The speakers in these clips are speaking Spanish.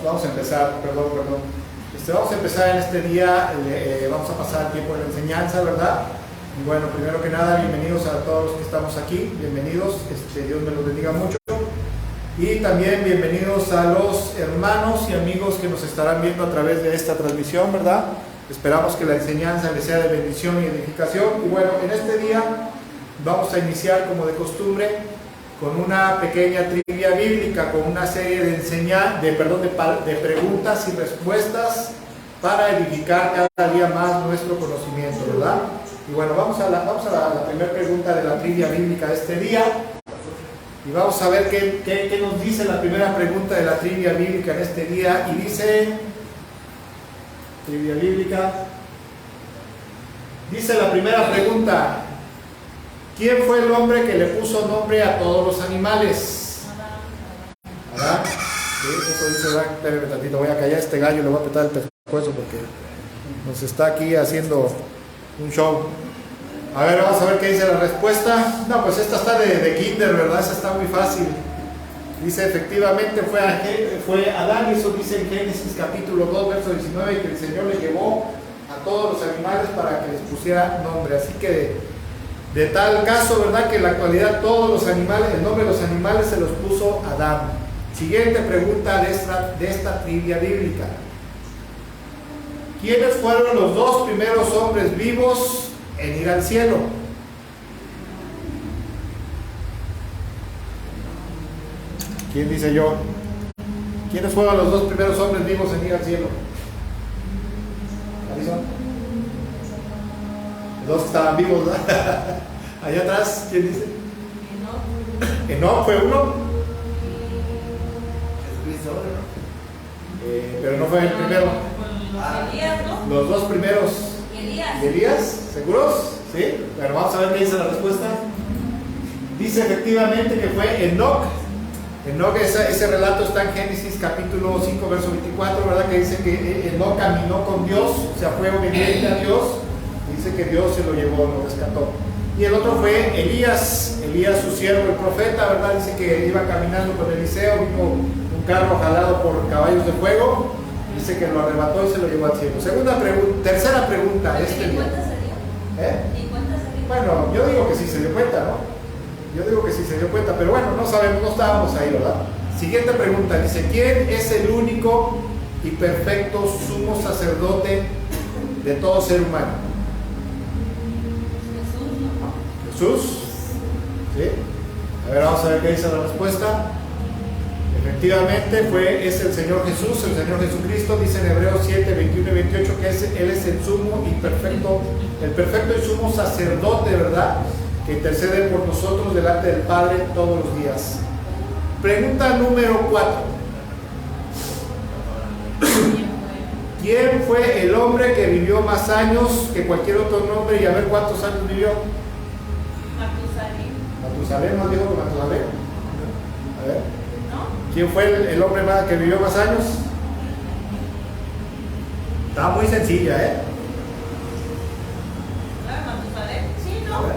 vamos a empezar, perdón. Vamos a empezar en este día, vamos a pasar el tiempo de la enseñanza, ¿verdad? Y bueno, primero que nada, bienvenidos a todos los que estamos aquí, bienvenidos, Dios me los bendiga mucho. Y también bienvenidos a los hermanos y amigos que nos estarán viendo a través de esta transmisión, ¿verdad? Esperamos que la enseñanza les sea de bendición y edificación. Y bueno, en este día vamos a iniciar como de costumbre con una pequeña trivia bíblica, con una serie de preguntas y respuestas para edificar cada día más nuestro conocimiento, ¿verdad? Y bueno, vamos a la primera pregunta de la trivia bíblica de este día. Y vamos a ver qué nos dice la primera pregunta de la trivia bíblica en este día. Y dice, trivia bíblica, dice la primera pregunta: ¿quién fue el hombre que le puso nombre a todos los animales? Adán. Sí, eso dice Adán. Espérame tantito, voy a callar a este gallo, le voy a apretar el pescuezo porque nos está aquí haciendo un show. A ver, vamos a ver qué dice la respuesta. No, pues esta está de kinder, ¿verdad? Esa está muy fácil. Dice, efectivamente fue Adán, y eso dice en Génesis capítulo 2, verso 19, que el Señor le llevó a todos los animales para que les pusiera nombre. Así que de tal caso, ¿verdad?, que en la actualidad todos los animales, el nombre de los animales se los puso Adán. Siguiente pregunta de esta trivia bíblica: ¿quiénes fueron los dos primeros hombres vivos en ir al cielo? ¿Quién dice yo? ¿Quiénes fueron los dos primeros hombres vivos en ir al cielo? ¿Alison? Los dos que estaban vivos, ¿verdad? Allá atrás, ¿quién dice? Enoc fue uno. Pero no fue el primero. Elías, ¿no? Los dos primeros. ¿Y Elías? ¿Seguros? Sí. Bueno, vamos a ver qué dice la respuesta. Dice efectivamente que fue Enoc. Enoc, ese relato está en Génesis capítulo 5, verso 24, ¿verdad? Que dice que Enoc caminó con Dios, o sea, fue obediente a Dios. Dice que Dios se lo llevó, lo rescató. Y el otro fue Elías, su siervo, el profeta, ¿verdad? Dice que iba caminando con Eliseo, vino un carro jalado por caballos de fuego. Dice que lo arrebató y se lo llevó al cielo. Tercera pregunta. ¿Y cuántas sería? ¿Y cuántas sería? Bueno, yo digo que sí se dio cuenta, ¿no? Yo digo que sí se dio cuenta, pero bueno, no sabemos, no estábamos ahí, ¿verdad? Siguiente pregunta, dice, ¿quién es el único y perfecto sumo sacerdote de todo ser humano? Jesús. ¿Sí? A ver, vamos a ver qué dice la respuesta. Efectivamente, es el Señor Jesús, el Señor Jesucristo. Dice en Hebreos 7, 21 y 28 que Él es el sumo y perfecto, el perfecto y sumo sacerdote, ¿verdad?, que intercede por nosotros delante del Padre todos los días. Pregunta número 4. ¿Quién fue el hombre que vivió más años que cualquier otro hombre? Y a ver cuántos años vivió. Matusalén, ¿no dijo que Matusalén? A ver. ¿Quién fue el hombre que vivió más años? Está muy sencilla, ¿eh?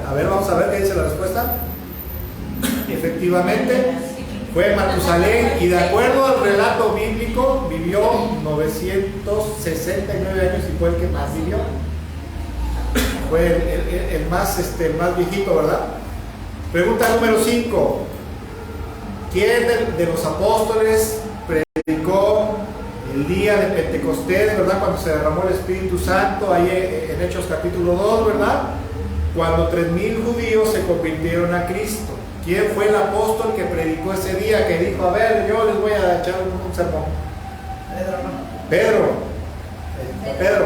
A ver, vamos a ver qué dice la respuesta. Efectivamente, fue Matusalén, y de acuerdo al relato bíblico, vivió 969 años y fue el que más vivió. Fue el más viejito, ¿verdad? Pregunta número 5. ¿Quién de los apóstoles predicó el día de Pentecostés, ¿verdad?, cuando se derramó el Espíritu Santo, ahí en Hechos capítulo 2, ¿verdad?, cuando 3,000 judíos se convirtieron a Cristo? ¿Quién fue el apóstol que predicó ese día, que dijo, a ver, yo les voy a echar un sermón? Pedro. A ver.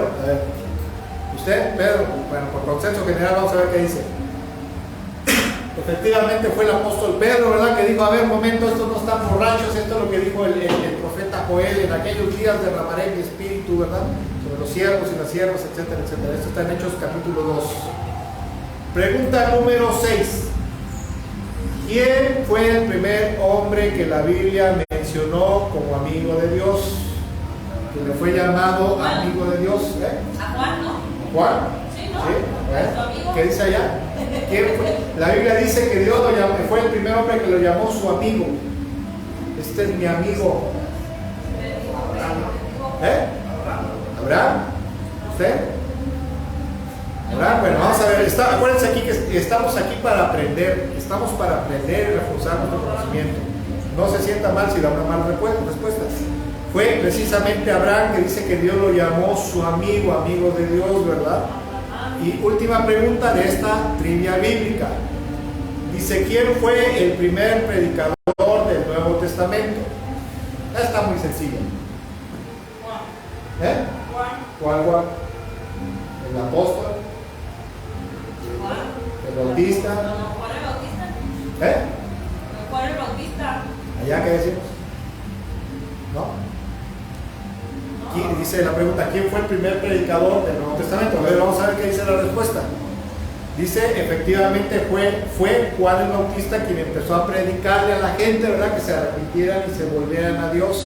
¿Usted? Pedro. Bueno, por consenso general vamos a ver qué dice. Efectivamente fue el apóstol Pedro, ¿verdad?, que dijo, a ver, un momento, estos no están borrachos, esto es lo que dijo el profeta Joel: en aquellos días derramaré mi espíritu, ¿verdad?, sobre los siervos y las siervas, etcétera, etcétera. Esto está en Hechos capítulo 2. Pregunta número 6. ¿Quién fue el primer hombre que la Biblia mencionó como amigo de Dios? Que le fue llamado amigo de Dios. A Juan, ¿no? ¿Juan? Sí, ¿no? ¿Sí? ¿Qué dice allá? ¿Quién fue? La Biblia dice que Dios fue el primer hombre que lo llamó su amigo. Este es mi amigo. ¿Abraham? ¿Usted? ¿Abraham? Bueno, vamos a ver. Acuérdense aquí que estamos aquí para aprender. Estamos para aprender y reforzar nuestro conocimiento. No se sienta mal si da una mala respuesta. Fue precisamente Abraham que dice que Dios lo llamó su amigo de Dios, ¿verdad? Y última pregunta de esta trivia bíblica. Dice, ¿quién fue el primer predicador del Nuevo Testamento? Está muy sencillo. ¿Cuál? ¿El apóstol? ¿El bautista? ¿Cuál el bautista? ¿Cuál el bautista? ¿Allá qué decimos? ¿No? Dice la pregunta, ¿quién fue el primer predicador del Nuevo Testamento? A ver, vamos a ver qué dice la respuesta. Dice, efectivamente fue Juan el Bautista quien empezó a predicarle a la gente, ¿verdad? Que se arrepintieran y se volvieran a Dios.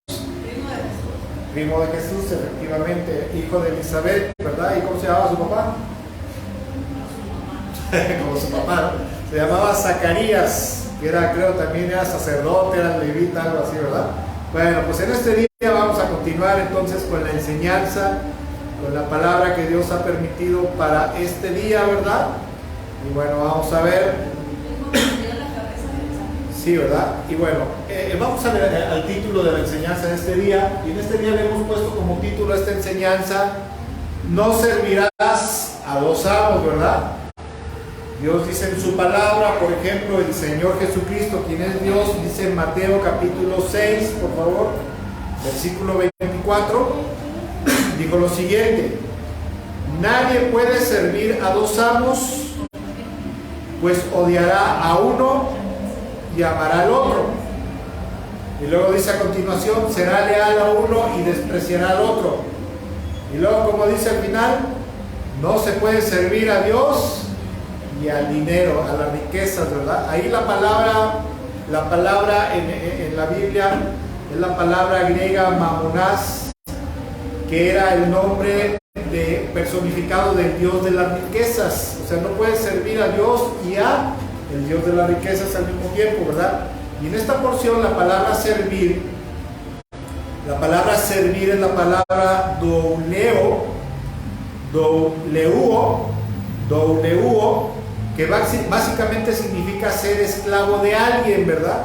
Primo de Jesús, efectivamente, hijo de Elizabeth, ¿verdad? ¿Y cómo se llamaba su papá? Como su papá, ¿no? Se llamaba Zacarías, que creo también era sacerdote, era levita, algo así, ¿verdad? Bueno, pues en este día vamos a continuar entonces con la enseñanza, con la palabra que Dios ha permitido para este día, ¿verdad? Y bueno, vamos a ver. Sí, ¿verdad? Y bueno, vamos a ver al título de la enseñanza de este día. Y en este día le hemos puesto como título a esta enseñanza, no servirás a dos amos, ¿verdad? Dios dice en su palabra, por ejemplo, el Señor Jesucristo, quien es Dios, dice en Mateo capítulo 6, por favor, versículo 24, dijo lo siguiente: nadie puede servir a dos amos, pues odiará a uno y amará al otro. Y luego dice a continuación, será leal a uno y despreciará al otro. Y luego, como dice al final, no se puede servir a Dios y al dinero, a las riquezas, ¿verdad? Ahí la palabra en la Biblia es la palabra griega mamonás, que era el nombre personificado del Dios de las riquezas. O sea, no puedes servir a Dios y a el Dios de las riquezas al mismo tiempo, ¿verdad? Y en esta porción la palabra servir es la palabra douleuo, que básicamente significa ser esclavo de alguien, ¿verdad?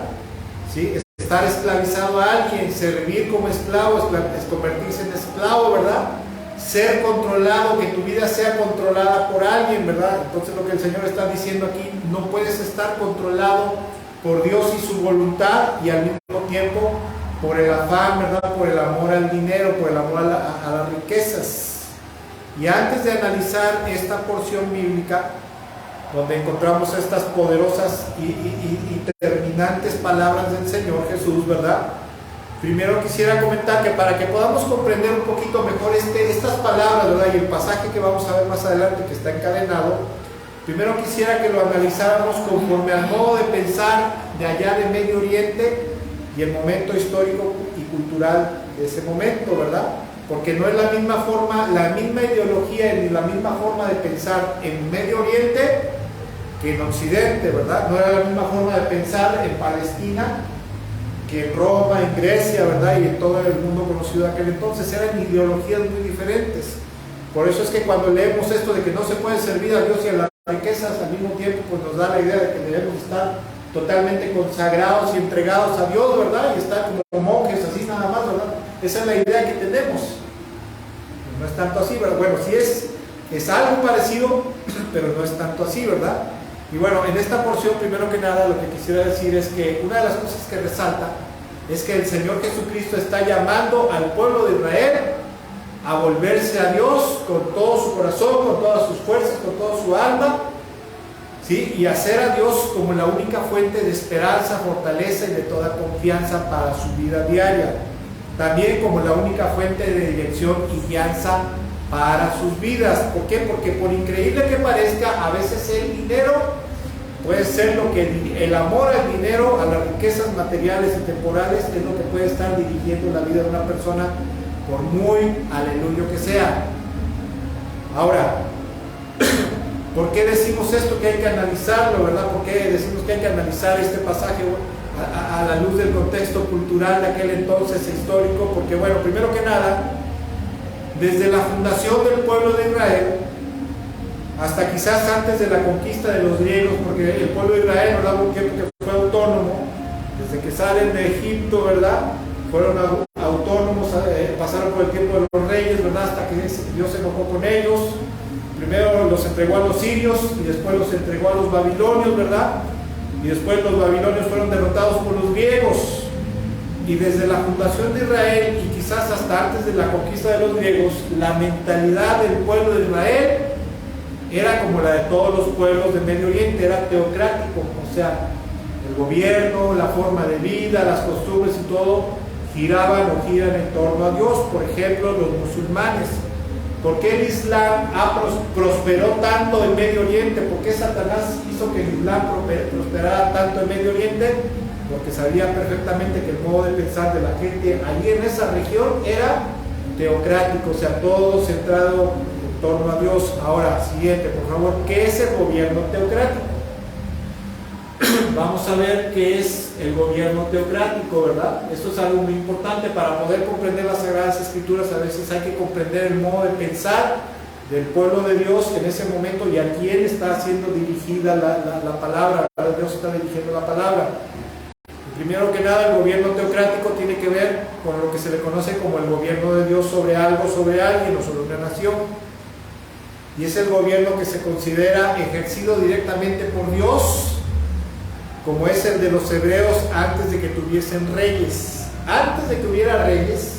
¿Sí? Estar esclavizado a alguien, servir como esclavo, es convertirse en esclavo, ¿verdad? Ser controlado, que tu vida sea controlada por alguien, ¿verdad? Entonces lo que el Señor está diciendo aquí, no puedes estar controlado por Dios y su voluntad y al mismo tiempo por el afán, ¿verdad? Por el amor al dinero, por el amor a las riquezas. Y antes de analizar esta porción bíblica, donde encontramos estas poderosas y terminantes palabras del Señor Jesús, ¿verdad? Primero quisiera comentar que para que podamos comprender un poquito mejor estas palabras, ¿verdad? Y el pasaje que vamos a ver más adelante que está encadenado, primero quisiera que lo analizáramos conforme al modo de pensar de allá de Medio Oriente y el momento histórico y cultural de ese momento, ¿verdad? Porque no es la misma forma, la misma ideología ni la misma forma de pensar en Medio Oriente que en Occidente, ¿verdad? No era la misma forma de pensar en Palestina que en Roma, en Grecia, ¿verdad? Y en todo el mundo conocido de aquel entonces. Eran ideologías muy diferentes. Por eso es que cuando leemos esto de que no se puede servir a Dios y a las riquezas al mismo tiempo, pues nos da la idea de que debemos estar totalmente consagrados y entregados a Dios, ¿verdad? Y estar como monjes, así nada más, ¿verdad? Esa es la idea que tenemos. No es tanto así, ¿verdad? Bueno, sí es algo parecido, pero no es tanto así, ¿verdad? Y bueno, en esta porción, primero que nada, lo que quisiera decir es que una de las cosas que resalta es que el Señor Jesucristo está llamando al pueblo de Israel a volverse a Dios con todo su corazón, con todas sus fuerzas, con toda su alma, ¿sí? Y hacer a Dios como la única fuente de esperanza, fortaleza y de toda confianza para su vida diaria. También como la única fuente de dirección y guianza para sus vidas. ¿Por qué? Porque por increíble que parezca, a veces el dinero puede ser lo que el amor al dinero, a las riquezas materiales y temporales, es lo que puede estar dirigiendo la vida de una persona, por muy aleluya que sea. Ahora, ¿por qué decimos esto? Que hay que analizarlo, ¿verdad? ¿Por qué decimos que hay que analizar este pasaje a la luz del contexto cultural de aquel entonces histórico, porque bueno, primero que nada, desde la fundación del pueblo de Israel hasta quizás antes de la conquista de los griegos, porque el pueblo de Israel, ¿verdad?, hubo un tiempo que fue autónomo, desde que salen de Egipto, ¿verdad?, fueron autónomos, pasaron por el tiempo de los reyes, ¿verdad?, hasta que Dios se enojó con ellos. Primero los entregó a los sirios y después los entregó a los babilonios, ¿verdad? Y después los babilonios fueron derrotados por los griegos. Y desde la fundación de Israel y quizás hasta antes de la conquista de los griegos, la mentalidad del pueblo de Israel era como la de todos los pueblos del Medio Oriente, era teocrático, o sea, el gobierno, la forma de vida, las costumbres y todo giraban o giran en torno a Dios. Por ejemplo, los musulmanes. ¿Por qué el Islam prosperó tanto en Medio Oriente? ¿Por qué Satanás hizo que el Islam prosperara tanto en Medio Oriente? Porque sabía perfectamente que el modo de pensar de la gente allí en esa región era teocrático, o sea, todo centrado en torno a Dios. Ahora, siguiente, por favor, ¿qué es el gobierno teocrático? Vamos a ver qué es el gobierno teocrático, ¿verdad? Esto es algo muy importante para poder comprender las Sagradas Escrituras. A veces hay que comprender el modo de pensar del pueblo de Dios en ese momento y a quién está siendo dirigida la palabra, ¿verdad? Dios está dirigiendo la palabra. Primero que nada, el gobierno teocrático tiene que ver con lo que se le conoce como el gobierno de Dios sobre algo, sobre alguien o sobre una nación. Y es el gobierno que se considera ejercido directamente por Dios, como es el de los hebreos antes de que tuviesen reyes. Antes de que hubiera reyes,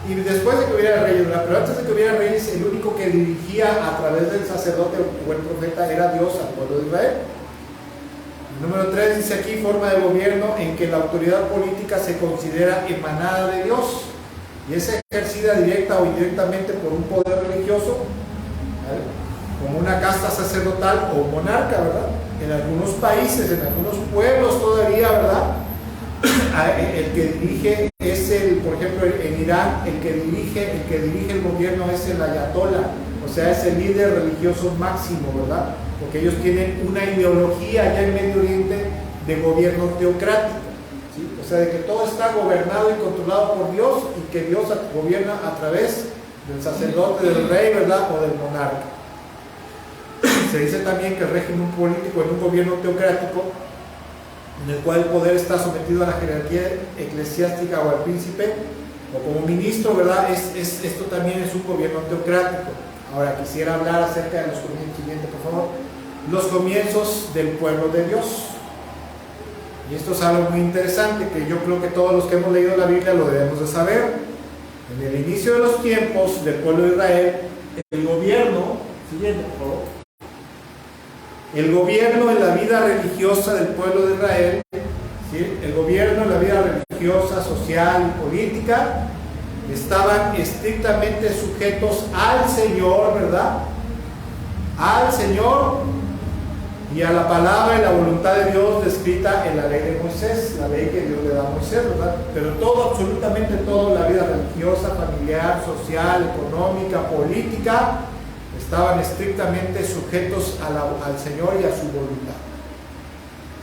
y después de que hubiera reyes, ¿verdad? Pero antes de que hubiera reyes, el único que dirigía a través del sacerdote o el profeta era Dios al pueblo de Israel. Número 3 dice aquí, forma de gobierno en que la autoridad política se considera emanada de Dios y es ejercida directa o indirectamente por un poder religioso, ¿vale?, como una casta sacerdotal o monarca, ¿verdad? En algunos países, en algunos pueblos todavía, ¿verdad?, el que dirige es por ejemplo, en Irán, el que dirige el gobierno es el ayatollah, o sea, es el líder religioso máximo, ¿verdad?, porque ellos tienen una ideología allá en Medio Oriente de gobierno teocrático, ¿sí? O sea, de que todo está gobernado y controlado por Dios y que Dios gobierna a través del sacerdote, del rey, ¿verdad?, o del monarca. Se dice también que el régimen político en un gobierno teocrático, en el cual el poder está sometido a la jerarquía eclesiástica o al príncipe, o como ministro, ¿verdad?, esto también es un gobierno teocrático. Ahora quisiera hablar acerca de los comienzos, siguiente, por favor. Los comienzos del pueblo de Dios. Y esto es algo muy interesante que yo creo que todos los que hemos leído la Biblia lo debemos de saber. En el inicio de los tiempos del pueblo de Israel, el gobierno, siguiente, por favor. El gobierno en la vida religiosa del pueblo de Israel, ¿sí?, el gobierno en la vida religiosa, social y política, estaban estrictamente sujetos al Señor, ¿verdad?, al Señor y a la palabra y la voluntad de Dios descrita en la ley de Moisés, la ley que Dios le da a Moisés, ¿verdad? Pero todo, absolutamente todo, la vida religiosa, familiar, social, económica, política, estaban estrictamente sujetos al Señor y a su voluntad.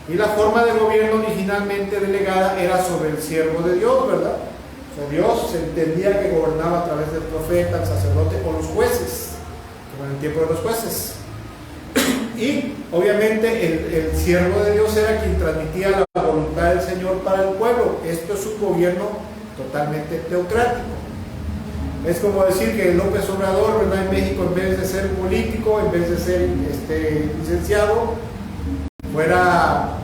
Y la forma de gobierno originalmente delegada era sobre el siervo de Dios, ¿verdad? O sea, Dios se entendía que gobernaba a través del profeta, el sacerdote o los jueces, como en el tiempo de los jueces. Y obviamente el siervo de Dios era quien transmitía la voluntad del Señor para el pueblo. Esto es un gobierno totalmente teocrático. Es como decir que López Obrador, ¿verdad?, en México, en vez de ser político, en vez de ser licenciado, fuera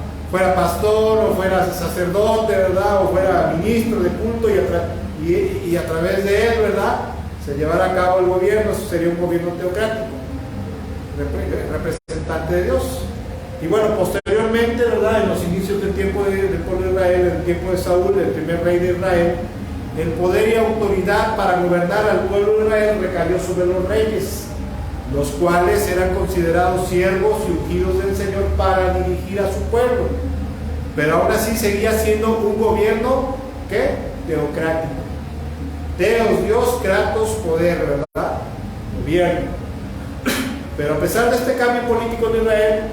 pastor o fuera sacerdote, ¿verdad?, o fuera ministro de culto y a través de él, ¿verdad?, se llevara a cabo el gobierno. Eso sería un gobierno teocrático, representante de Dios. Y bueno, posteriormente, ¿verdad?, en los inicios del tiempo del pueblo de Israel, en el tiempo de Saúl, el primer rey de Israel, el poder y autoridad para gobernar al pueblo de Israel recayó sobre los reyes, los cuales eran considerados siervos y ungidos del Señor para dirigir a su pueblo. Pero aún así seguía siendo un gobierno, ¿qué?, teocrático. Teos, Dios, Kratos, poder, ¿verdad?, gobierno. Pero a pesar de este cambio político en Israel,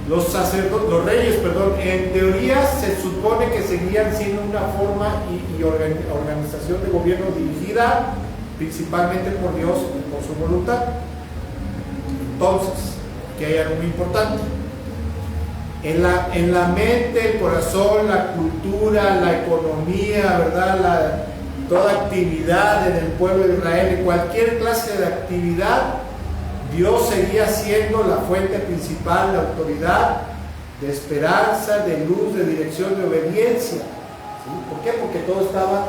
los reyes, perdón, en teoría se supone que seguían siendo una forma y organización de gobierno dirigida principalmente por Dios y por su voluntad. Entonces, que hay algo muy importante. En la mente, el corazón, la cultura, la economía, ¿verdad? Toda actividad en el pueblo de Israel, en cualquier clase de actividad, Dios seguía siendo la fuente principal de autoridad, de esperanza, de luz, de dirección, de obediencia. ¿Sí? ¿Por qué? Porque todo estaba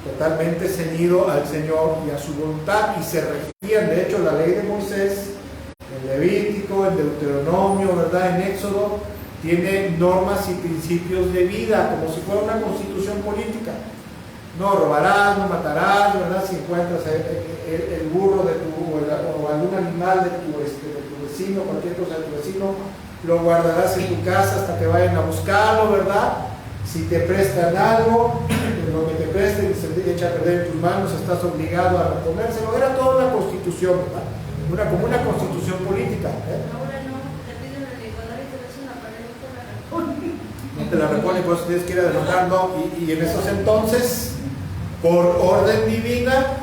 totalmente ceñido al Señor y a su voluntad, y se regían, de hecho, la ley de Moisés, en Levítico, en Deuteronomio, ¿verdad? En Éxodo, tiene normas y principios de vida, como si fuera una constitución política. No robarás, no matarás, ¿verdad? Si encuentras el burro de o algún animal de tu vecino, cualquier cosa de tu vecino, lo guardarás en tu casa hasta que vayan a buscarlo, ¿verdad? Si te prestan algo, lo que te presten y se echa a perder en tus manos, estás obligado a comérselo. Era toda una constitución, ¿verdad? Como una constitución política. Ahora no, te piden el licuador y te ves una pared y te la reponen. No te la reponen, por eso tienes que ir a derrotar, ¿no? Y en esos entonces, por orden divina,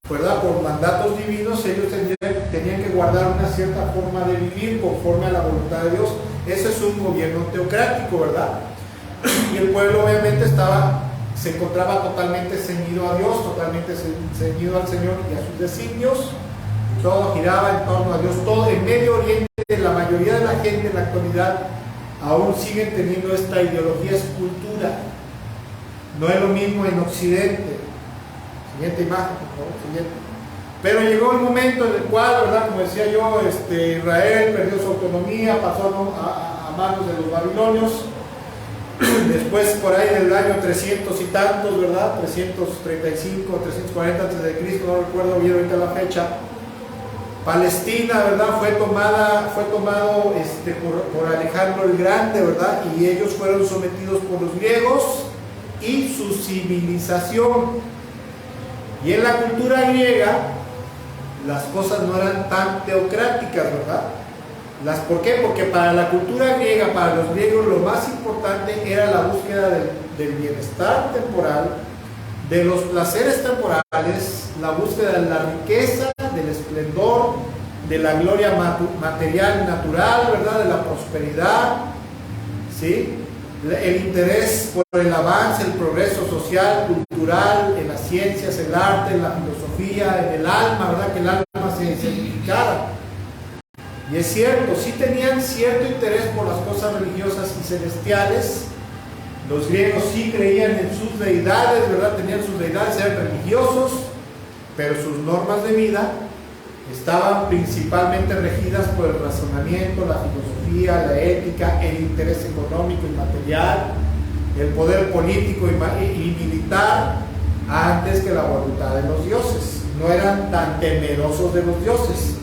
¿verdad? Por mandatos divinos, ellos tenían que guardar una cierta forma de vivir conforme a la voluntad de Dios. Ese es un gobierno teocrático, ¿verdad? Y el pueblo obviamente se encontraba totalmente ceñido a Dios, totalmente ceñido al Señor y a sus designios. Todo giraba en torno a Dios. Todo en Medio Oriente, la mayoría de la gente en la actualidad aún siguen teniendo esta ideología, es cultura. No es lo mismo en Occidente. Siguiente imagen, por favor, siguiente. Pero llegó el momento en el cual, ¿verdad? Como decía yo, Israel perdió su autonomía, pasó a manos de los babilonios. Después, por ahí del año 300 y tantos, ¿verdad? 335, 340 antes de Cristo, no recuerdo bien ahorita la fecha. Palestina, ¿verdad? Fue tomado por Alejandro el Grande, ¿verdad? Y ellos fueron sometidos por los griegos y su civilización. Y en la cultura griega las cosas no eran tan teocráticas, ¿verdad? ¿Por qué? Porque para la cultura griega, para los griegos, lo más importante era la búsqueda del bienestar temporal, de los placeres temporales, la búsqueda de la riqueza, del esplendor, de la gloria material natural, ¿verdad? De la prosperidad, ¿sí? El interés por el avance, el progreso social, cultural, en las ciencias, el arte, en la filosofía, en el alma, ¿verdad? Que el alma se santificara. Y es cierto, sí tenían cierto interés por las cosas religiosas y celestiales. Los griegos sí creían en sus deidades, ¿verdad? Tenían sus deidades, eran religiosos, pero sus normas de vida estaban principalmente regidas por el razonamiento, la filosofía, la ética, el interés económico y material, el poder político y militar, antes que la voluntad de los dioses. No eran tan temerosos de los dioses.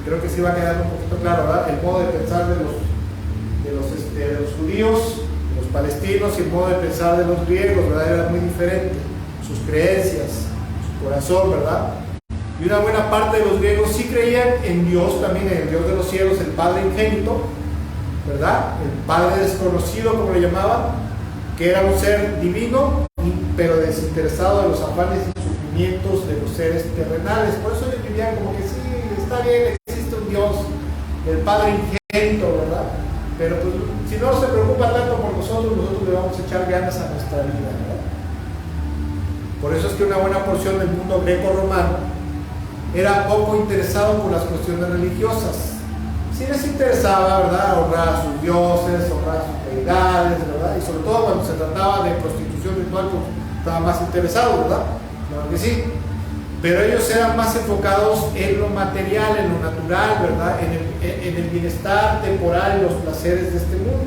Creo que sí va quedando un poquito claro, ¿verdad? El modo de pensar de los judíos, de los palestinos, y el modo de pensar de los griegos, ¿verdad? Era muy diferente. Sus creencias, su corazón, ¿verdad? Y una buena parte de los griegos sí creían en Dios, también en el Dios de los cielos, el Padre ingénito, ¿verdad? El Padre desconocido, como le llamaban, que era un ser divino, pero desinteresado de los afanes y sufrimientos de los seres terrenales. Por eso ellos vivían como que sí, está bien, existe un Dios, el Padre ingénito, ¿verdad? Pero pues, si no se preocupa tanto por nosotros le vamos a echar ganas a nuestra vida, ¿verdad? Por eso es que una buena porción del mundo greco-romano era poco interesado por las cuestiones religiosas. Sí les interesaba, ¿verdad?, honrar a sus dioses, honrar a sus deidades, ¿verdad? Y sobre todo cuando se trataba de prostitución ritual, pues estaban más interesados, ¿verdad? Claro que sí. Pero ellos eran más enfocados en lo material, en lo natural, ¿verdad? En el bienestar temporal y los placeres de este mundo.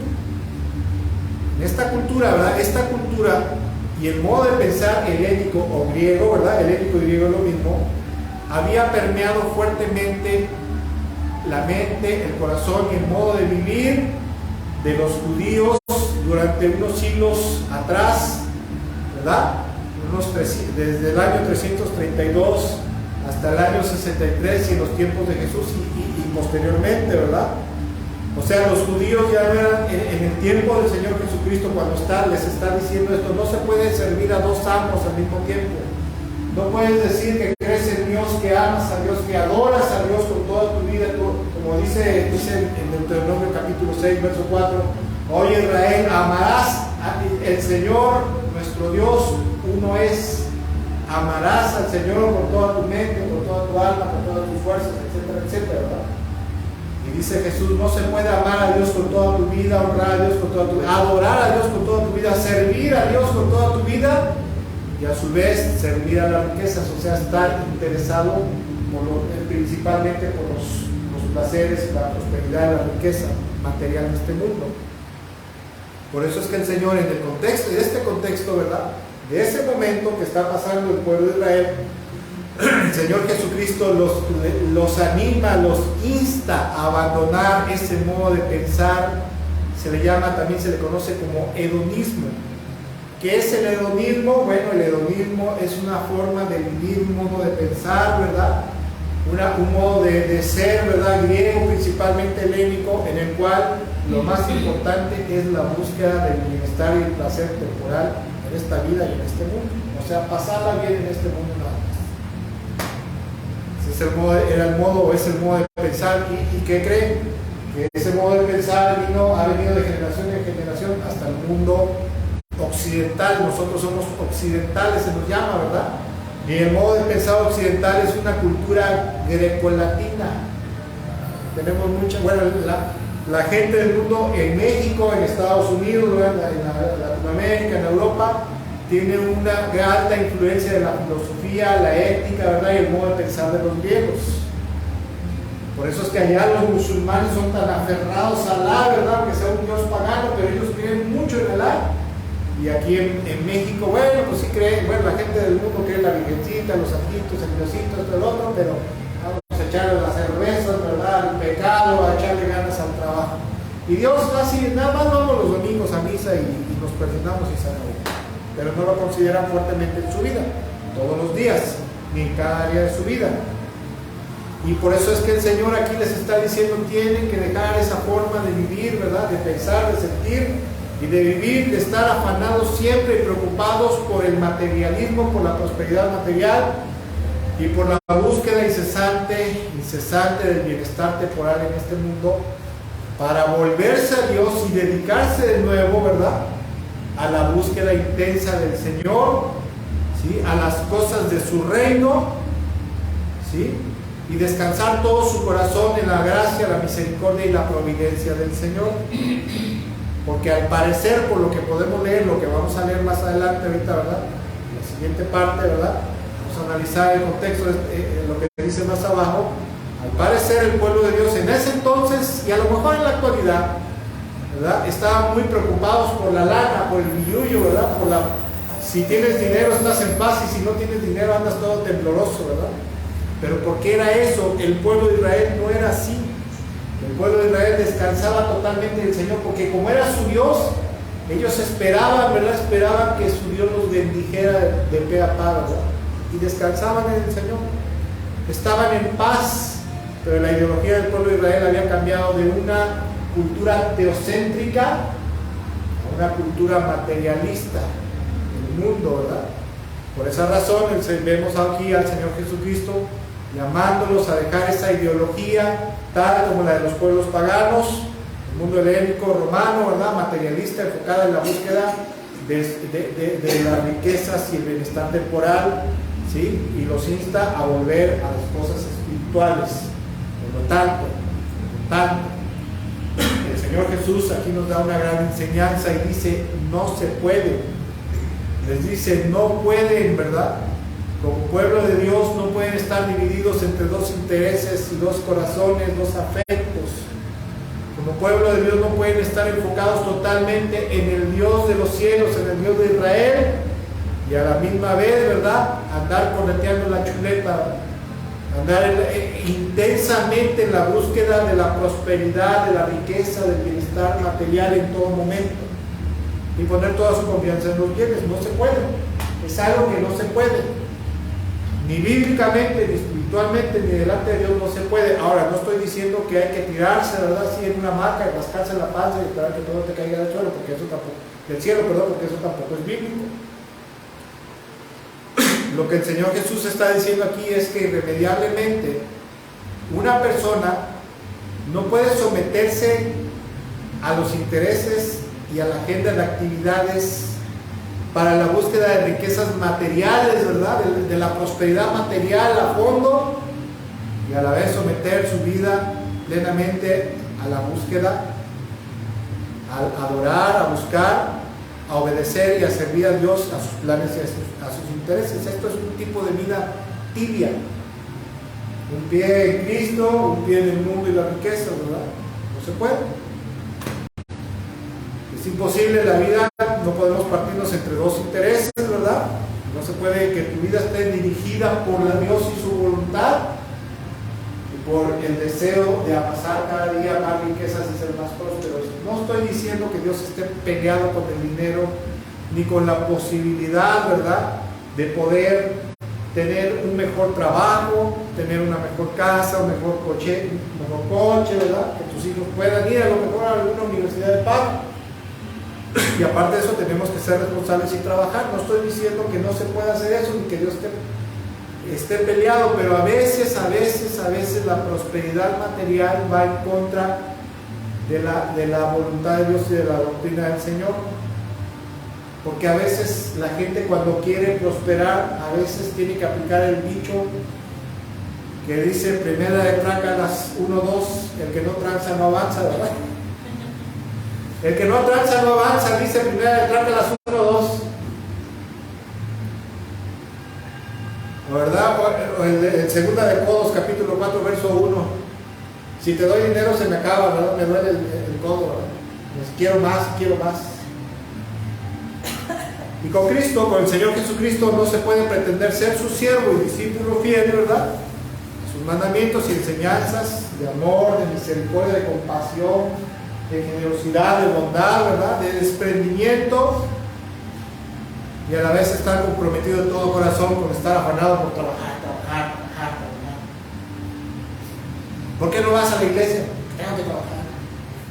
En esta cultura, ¿verdad? Esta cultura y el modo de pensar helénico o griego, ¿verdad? Helénico y griego es lo mismo, había permeado fuertemente la mente, el corazón y el modo de vivir de los judíos durante unos siglos atrás, ¿verdad? Desde el año 332 hasta el año 63 y en los tiempos de Jesús y posteriormente, ¿verdad? O sea, los judíos ya no eran, en el tiempo del Señor Jesucristo, cuando les está diciendo esto, no se puede servir a dos amos al mismo tiempo. No puedes decir que crees en Dios, que amas a Dios, que adoras a Dios con toda tu vida, como dice en Deuteronomio capítulo 6, verso 4, oye Israel, amarás el Señor, nuestro Dios, uno es. Amarás al Señor con toda tu mente, con toda tu alma, con todas tus fuerzas, etcétera, etcétera, ¿verdad? Y dice Jesús, no se puede amar a Dios con toda tu vida, honrar a Dios con toda tu vida, adorar a Dios con toda tu vida, servir a Dios con toda tu vida y a su vez servir a las riquezas, o sea, estar interesado principalmente por los placeres, la prosperidad y la riqueza material de este mundo. Por eso es que el Señor, en el contexto, en este contexto, ¿verdad?, de ese momento que está pasando el pueblo de Israel, el Señor Jesucristo los anima, los insta a abandonar ese modo de pensar. También se le conoce como hedonismo. ¿Qué es el hedonismo? Bueno, el hedonismo es una forma de vivir, un modo de pensar, ¿verdad? Un modo de ser, ¿verdad? Griego, principalmente helénico, en el cual lo más importante es la búsqueda del bienestar y el placer temporal en esta vida y en este mundo. O sea, pasarla bien en este mundo nada más. Ese es el modo, es el modo de pensar. ¿Y qué creen? Que ese modo de pensar ha venido de generación en generación hasta el mundo occidental. Nosotros somos occidentales, se nos llama, ¿verdad? Y el modo de pensar occidental es una cultura grecolatina. Tenemos mucha, bueno, la gente del mundo en México, en Estados Unidos, en Latinoamérica, en Europa, tiene una alta influencia de la filosofía, la ética, ¿verdad?, y el modo de pensar de los griegos. Por eso es que allá los musulmanes son tan aferrados a Alá, ¿verdad?, que sea un dios pagano, pero ellos creen mucho en Alá. Y aquí en México, bueno, pues sí creen, bueno, la gente del mundo cree en la Virgencita, los santitos, el Diosito, esto y lo otro, pero vamos a echarle las cervezas, ¿verdad?, el pecado, a echarle ganas al trabajo. Y Dios así, nada más vamos los domingos a misa y nos perdonamos y se acabó. Pero no lo consideran fuertemente en su vida, todos los días, ni en cada día de su vida. Y por eso es que el Señor aquí les está diciendo, tienen que dejar esa forma de vivir, ¿verdad?, de pensar, de sentir y de vivir, de estar afanados siempre y preocupados por el materialismo, por la prosperidad material y por la búsqueda incesante del bienestar temporal en este mundo, para volverse a Dios y dedicarse de nuevo, ¿verdad?, a la búsqueda intensa del Señor, ¿sí?, a las cosas de su reino, ¿sí?, y descansar todo su corazón en la gracia, la misericordia y la providencia del Señor. Porque al parecer, por lo que podemos leer, lo que vamos a leer más adelante ahorita, ¿verdad?, la siguiente parte, ¿verdad?, vamos a analizar el contexto de lo que dice más abajo. Al parecer el pueblo de Dios en ese entonces, y a lo mejor en la actualidad, ¿verdad?, estaban muy preocupados por la lana, por el billullo, ¿verdad?, si tienes dinero estás en paz, y si no tienes dinero andas todo tembloroso, ¿verdad? Pero ¿por qué era eso? El pueblo de Israel no era así. El pueblo de Israel descansaba totalmente en el Señor, porque como era su Dios, ellos esperaban, ¿verdad?, esperaban que su Dios los bendijera de pe a pa, ¿verdad?, y descansaban en el Señor. Estaban en paz. Pero la ideología del pueblo de Israel había cambiado de una cultura teocéntrica a una cultura materialista del mundo, ¿verdad? Por esa razón vemos aquí al Señor Jesucristo llamándolos a dejar esa ideología tal como la de los pueblos paganos, el mundo helénico, romano, ¿verdad?, materialista, enfocada en la búsqueda de las riquezas y el bienestar temporal, ¿sí?, y los insta a volver a las cosas espirituales. Por lo tanto, el Señor Jesús aquí nos da una gran enseñanza y dice, no se puede. Les dice, no pueden, ¿verdad? Como pueblo de Dios no pueden estar divididos entre dos intereses y dos corazones, dos afectos. Como pueblo de Dios no pueden estar enfocados totalmente en el Dios de los cielos, en el Dios de Israel, y a la misma vez, ¿verdad?, andar correteando la chuleta, andar intensamente en la búsqueda de la prosperidad, de la riqueza, del bienestar material en todo momento, y poner toda su confianza en los bienes. No se puede, es algo que no se puede. Ni bíblicamente, ni espiritualmente, ni delante de Dios no se puede. Ahora, no estoy diciendo que hay que tirarse, ¿verdad? Así en una hamaca y rascarse la panza y esperar que todo te caiga del suelo, porque eso tampoco, del cielo, perdón, porque eso tampoco es bíblico. Lo que el Señor Jesús está diciendo aquí es que irremediablemente una persona no puede someterse a los intereses y a la agenda de actividades para la búsqueda de riquezas materiales, ¿verdad? De la prosperidad material a fondo, y a la vez someter su vida plenamente a la búsqueda, a adorar, a buscar, a obedecer y a servir a Dios, a sus planes y a sus intereses. Esto es un tipo de vida tibia. Un pie en Cristo, un pie en el mundo y la riqueza, ¿verdad? No se puede. Es imposible la vida, no podemos partirnos entre dos intereses, ¿verdad? No se puede que tu vida esté dirigida por la Dios y su voluntad y por el deseo de amasar cada día más riquezas y ser más prósperos. No estoy diciendo que Dios esté peleado con el dinero ni con la posibilidad, ¿verdad?, de poder tener un mejor trabajo, tener una mejor casa, un mejor coche, ¿verdad?, que tus hijos puedan ir a lo mejor a alguna universidad de pago. Y aparte de eso tenemos que ser responsables y trabajar. No estoy diciendo que no se pueda hacer eso ni que Dios esté peleado, pero a veces la prosperidad material va en contra de la voluntad de Dios y de la doctrina del Señor. Porque a veces la gente, cuando quiere prosperar, a veces tiene que aplicar el dicho que dice Primera de Trácalas 1:2, el que no tranza no avanza, ¿verdad? El que no tranza no avanza, dice Primera de Trácalas 1:2. ¿Verdad? O el Segunda de Codos, capítulo 4, verso 1. Si te doy dinero se me acaba, ¿verdad? Me duele el codo, ¿verdad? Pues quiero más, quiero más. Y con Cristo, con el Señor Jesucristo, no se puede pretender ser su siervo y discípulo fiel, ¿verdad? Sus mandamientos y enseñanzas de amor, de misericordia, de compasión, de generosidad, de bondad, ¿verdad?, de desprendimiento, y a la vez estar comprometido de todo corazón con estar afanado por trabajar. ¿Por qué no vas a la iglesia? Tengo que trabajar.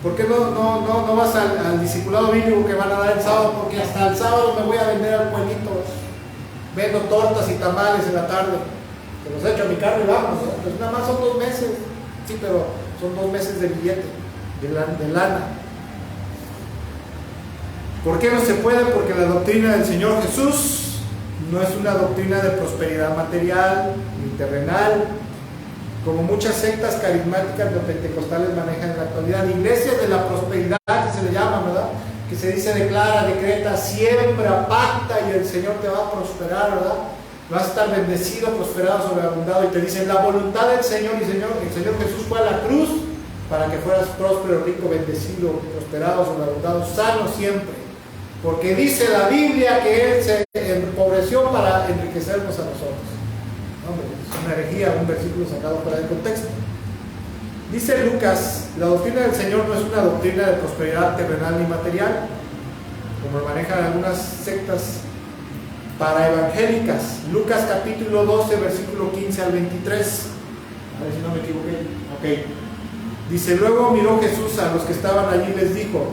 ¿Por qué no vas al discipulado bíblico que van a dar el sábado? Porque hasta el sábado me voy a vender al pueblito. Vendo tortas y tamales en la tarde. Que los echo a mi carro y vamos. Pues nada más son 2 meses. Sí, pero son 2 meses de billete, de lana. ¿Por qué no se puede? Porque la doctrina del Señor Jesús no es una doctrina de prosperidad material ni terrenal, como muchas sectas carismáticas de pentecostales manejan en la actualidad. Iglesias de la prosperidad, que se le llama, ¿verdad?, que se dice declara, decreta, siembra, pacta y el Señor te va a prosperar, ¿verdad? Vas a estar bendecido, prosperado, sobreabundado, y te dicen la voluntad del Señor, y el Señor Jesús fue a la cruz para que fueras próspero, rico, bendecido, prosperado, sobreabundado, sano siempre. Porque dice la Biblia que Él se empobreció para enriquecernos a nosotros. Hombre, es una herejía, un versículo sacado fuera de contexto. Dice Lucas, la doctrina del Señor no es una doctrina de prosperidad terrenal ni material, como lo manejan algunas sectas paraevangélicas. Lucas capítulo 12, versículo 15 al 23. A ver si no me equivoqué. Ok. Dice, luego miró Jesús a los que estaban allí y les dijo,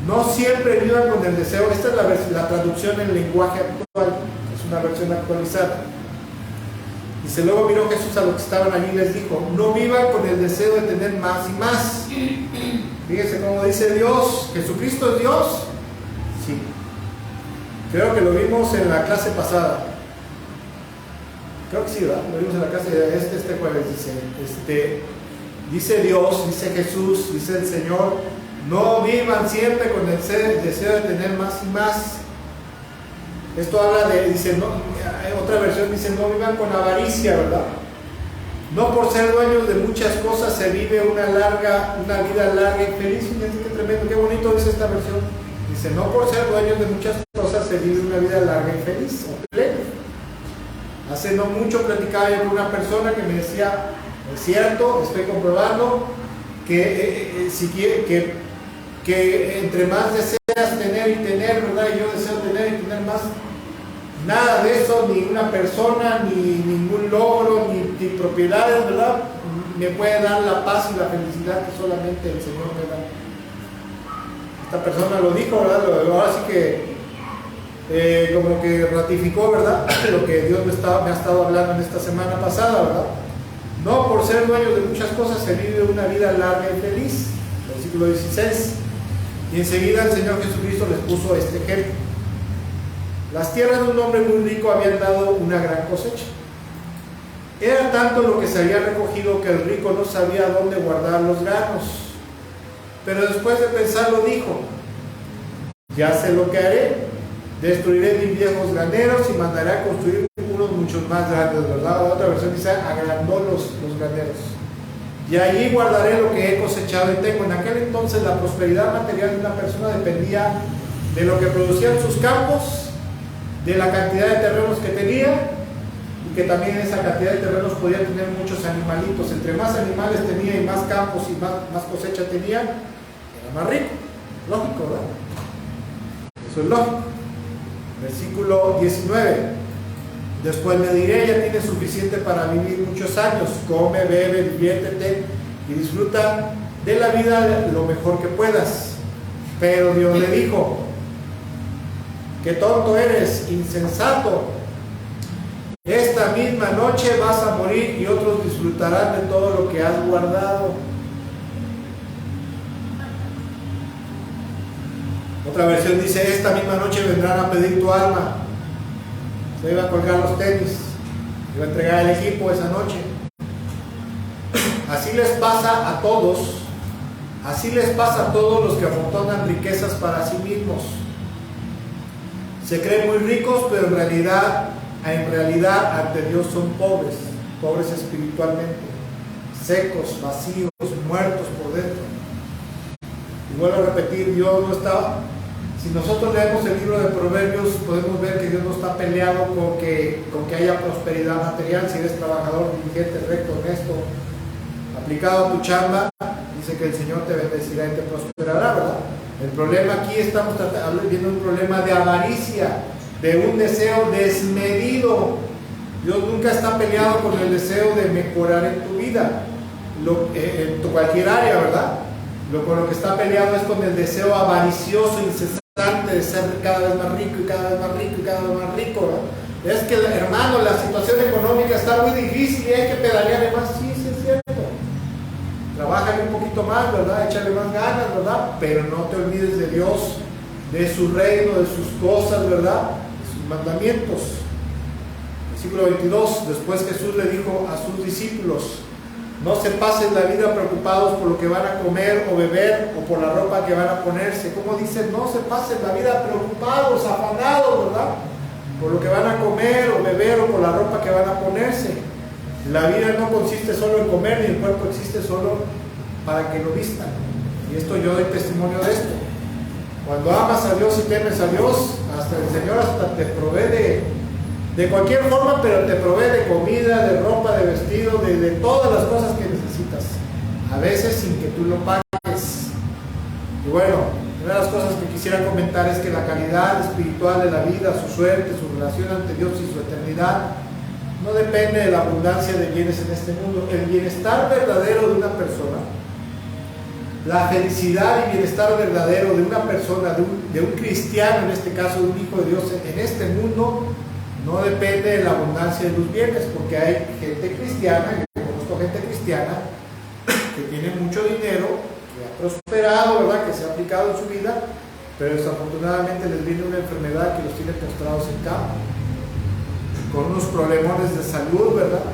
no siempre vivan con el deseo. Esta es la traducción en lenguaje actual, es una versión actualizada. Dice, luego miró Jesús a los que estaban allí y les dijo, no vivan con el deseo de tener más y más. Fíjense cómo dice Dios, ¿Jesucristo es Dios? Sí. Creo que lo vimos en la clase pasada. Creo que sí, ¿verdad? Lo vimos en la clase de este jueves. Dice Dios, dice Jesús, dice el Señor, no vivan siempre con el deseo de tener más y más. Esto habla de, dice, no, otra versión dice, no vivan con avaricia, ¿verdad? No por ser dueños de muchas cosas se vive una vida larga y feliz. Fíjense qué tremendo, qué bonito dice esta versión. Dice, no por ser dueños de muchas cosas se vive una vida larga y feliz o plena. Hace no mucho platicaba yo con una persona que me decía, es cierto, estoy comprobando que que entre más deseas tener y tener, ¿verdad? Y yo deseo tener y tener más, Nada de eso, ni una persona, ni ningún logro, ni propiedades, ¿verdad? Me puede dar la paz y la felicidad que solamente el Señor me da. Esta persona lo dijo, ¿verdad? Ahora sí que como que ratificó, ¿verdad? Lo que Dios me ha estado hablando en esta semana pasada, ¿verdad? No por ser dueño de muchas cosas se vive una vida larga y feliz. Versículo 16. Y enseguida el Señor Jesucristo les puso este ejemplo. Las tierras de un hombre muy rico habían dado una gran cosecha. Era tanto lo que se había recogido que el rico no sabía dónde guardar los granos. Pero después de pensarlo dijo: ya sé lo que haré. Destruiré mis viejos graneros y mandaré a construir unos muchos más grandes, ¿verdad? La otra versión dice: agrandó los graneros. Y allí guardaré lo que he cosechado y tengo. En aquel entonces la prosperidad material de una persona dependía de lo que producían sus campos, de la cantidad de terrenos que tenía, y que también esa cantidad de terrenos podía tener muchos animalitos. Entre más animales tenía y más campos y más cosecha tenía, era más rico. Lógico, ¿verdad? Eso es lógico. Versículo 19. Después le diré: ya tienes suficiente para vivir muchos años, come, bebe, diviértete y disfruta de la vida lo mejor que puedas. Pero Dios le dijo: qué tonto eres, insensato. Esta misma noche vas a morir y otros disfrutarán de todo lo que has guardado. Otra versión dice: esta misma noche vendrán a pedir tu alma. Se iba a colgar los tenis, iba a entregar el equipo esa noche. Así les pasa a todos. Así les pasa a todos los que amontonan riquezas para sí mismos. Se creen muy ricos, pero en realidad ante Dios son pobres, pobres espiritualmente, secos, vacíos, muertos por dentro. Y vuelvo a repetir, Dios no está. Si nosotros leemos el libro de Proverbios, podemos ver que Dios no está peleado con que haya prosperidad material. Si eres trabajador, diligente, recto, honesto, aplicado a tu chamba, dice que el Señor te bendecirá y te prosperará, ¿verdad? El problema aquí estamos viendo un problema de avaricia, de un deseo desmedido. Dios nunca está peleado con el deseo de mejorar en tu vida, en cualquier área, ¿verdad? Con lo que está peleado es con el deseo avaricioso, incesante de ser cada vez más rico y cada vez más rico y cada vez más rico, ¿verdad? Es que, hermano, la situación económica está muy difícil y hay que pedalearle más. Sí, sí es cierto. Trabájale un poquito más, ¿verdad? Échale más ganas, ¿verdad? Pero no te olvides de Dios, de su reino, de sus cosas, ¿verdad? De sus mandamientos. Versículo 22. Después Jesús le dijo a sus discípulos: no se pasen la vida preocupados por lo que van a comer o beber o por la ropa que van a ponerse. Como dice, no se pasen la vida preocupados, afanados, ¿verdad? Por lo que van a comer o beber o por la ropa que van a ponerse. La vida no consiste solo en comer, ni el cuerpo existe solo para que lo vistan. Y esto yo doy testimonio de esto. Cuando amas a Dios y temes a Dios, hasta el Señor hasta te provee de cualquier forma, pero te provee de comida, de ropa, de vestido, de todas las cosas que necesitas. A veces sin que tú lo pagues. Y bueno, una de las cosas que quisiera comentar es que la calidad espiritual de la vida, su suerte, su relación ante Dios y su eternidad, no depende de la abundancia de bienes en este mundo. El bienestar verdadero de una persona, la felicidad y bienestar verdadero de una persona, de un cristiano, en este caso de un hijo de Dios en este mundo, no depende de la abundancia de los bienes, porque hay gente cristiana, yo conozco gente cristiana que tiene mucho dinero, que ha prosperado, ¿verdad?, que se ha aplicado en su vida, pero desafortunadamente les viene una enfermedad que los tiene postrados en cama, con unos problemones de salud, ¿verdad?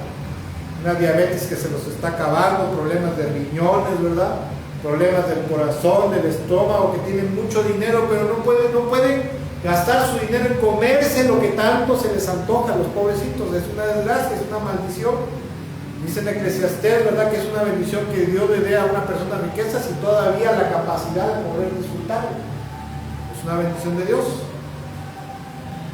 Una diabetes que se los está acabando, problemas de riñones, ¿verdad? Problemas del corazón, del estómago, que tienen mucho dinero, pero no pueden gastar su dinero en comerse lo que tanto se les antoja a los pobrecitos. Es una desgracia, es una maldición. Dice en Eclesiastés, ¿verdad?, que es una bendición que Dios le dé a una persona riquezas y todavía la capacidad de poder disfrutar. Es una bendición de Dios.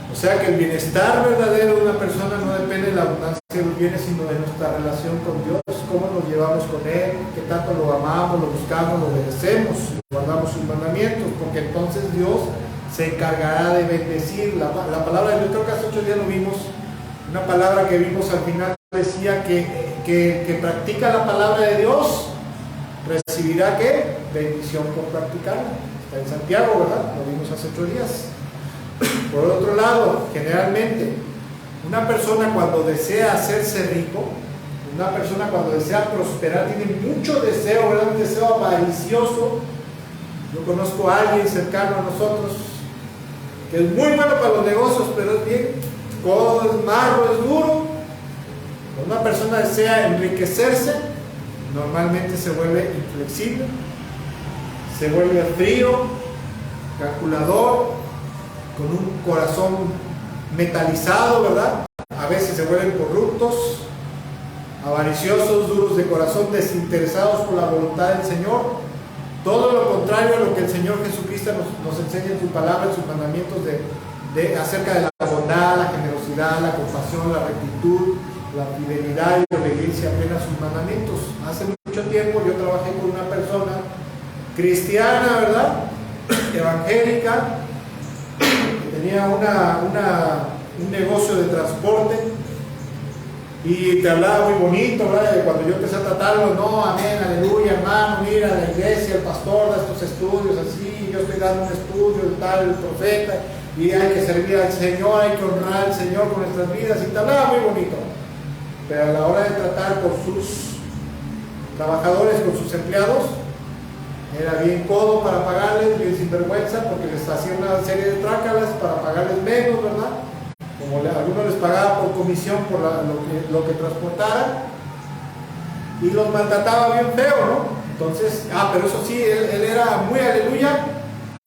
O sea que el bienestar verdadero de una persona no depende de la abundancia de los bienes, sino de nuestra relación con Dios, cómo nos llevamos con Él, qué tanto lo amamos, lo buscamos, lo obedecemos, guardamos sus mandamientos, porque entonces Dios se encargará de bendecir. La palabra de Dios, creo que hace 8 días lo vimos, una palabra que vimos al final decía que practica la palabra de Dios, recibirá ¿qué? Bendición por practicarla. Está en Santiago, ¿verdad? Lo vimos hace 8 días. Por otro lado, generalmente, una persona cuando desea hacerse rico, una persona cuando desea prosperar, tiene mucho deseo, ¿verdad? Un deseo avaricioso. Yo conozco a alguien cercano a nosotros que es muy bueno para los negocios, pero es bien codo, es marro, es duro. Cuando una persona desea enriquecerse, normalmente se vuelve inflexible, se vuelve frío, calculador, con un corazón metalizado, ¿verdad? A veces se vuelven corruptos, avariciosos, duros de corazón, desinteresados por la voluntad del Señor. Todo lo contrario a lo que el Señor Jesucristo nos enseña en su palabra, en sus mandamientos acerca de la bondad, la generosidad, la compasión, la rectitud, la fidelidad y la obediencia plena a sus mandamientos. Hace mucho tiempo yo trabajé con una persona cristiana, ¿verdad? Evangélica, que tenía un negocio de transporte y te hablaba muy bonito, ¿verdad? Cuando yo empecé a tratarlo, no, amén, aleluya, hermano, mira, la iglesia, el pastor da estos estudios así, yo estoy dando un estudio de tal, el profeta, y hay que servir al Señor, hay que honrar al Señor con nuestras vidas, y te hablaba muy bonito. Pero a la hora de tratar con sus trabajadores, con sus empleados, era bien codo para pagarles, bien sinvergüenza, porque les hacía una serie de trácalas para pagarles menos, ¿verdad? Como algunos les pagaba por comisión por lo que transportaran, y los maltrataba bien feo, ¿no? Entonces, pero eso sí, él era muy aleluya,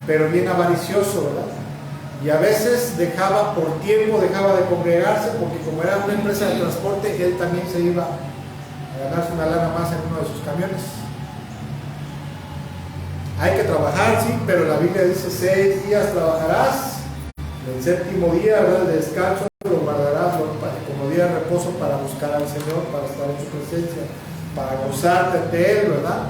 pero bien avaricioso, ¿verdad? Y a veces por tiempo dejaba de congregarse, porque como era una empresa de transporte, él también se iba a ganarse una lana más en uno de sus camiones. Hay que trabajar, sí, pero la Biblia dice 6 días trabajarás, el 7º día, ¿verdad? De descanso lo guardarás como día de reposo para buscar al Señor, para estar en su presencia, para gozarte de Él, ¿verdad?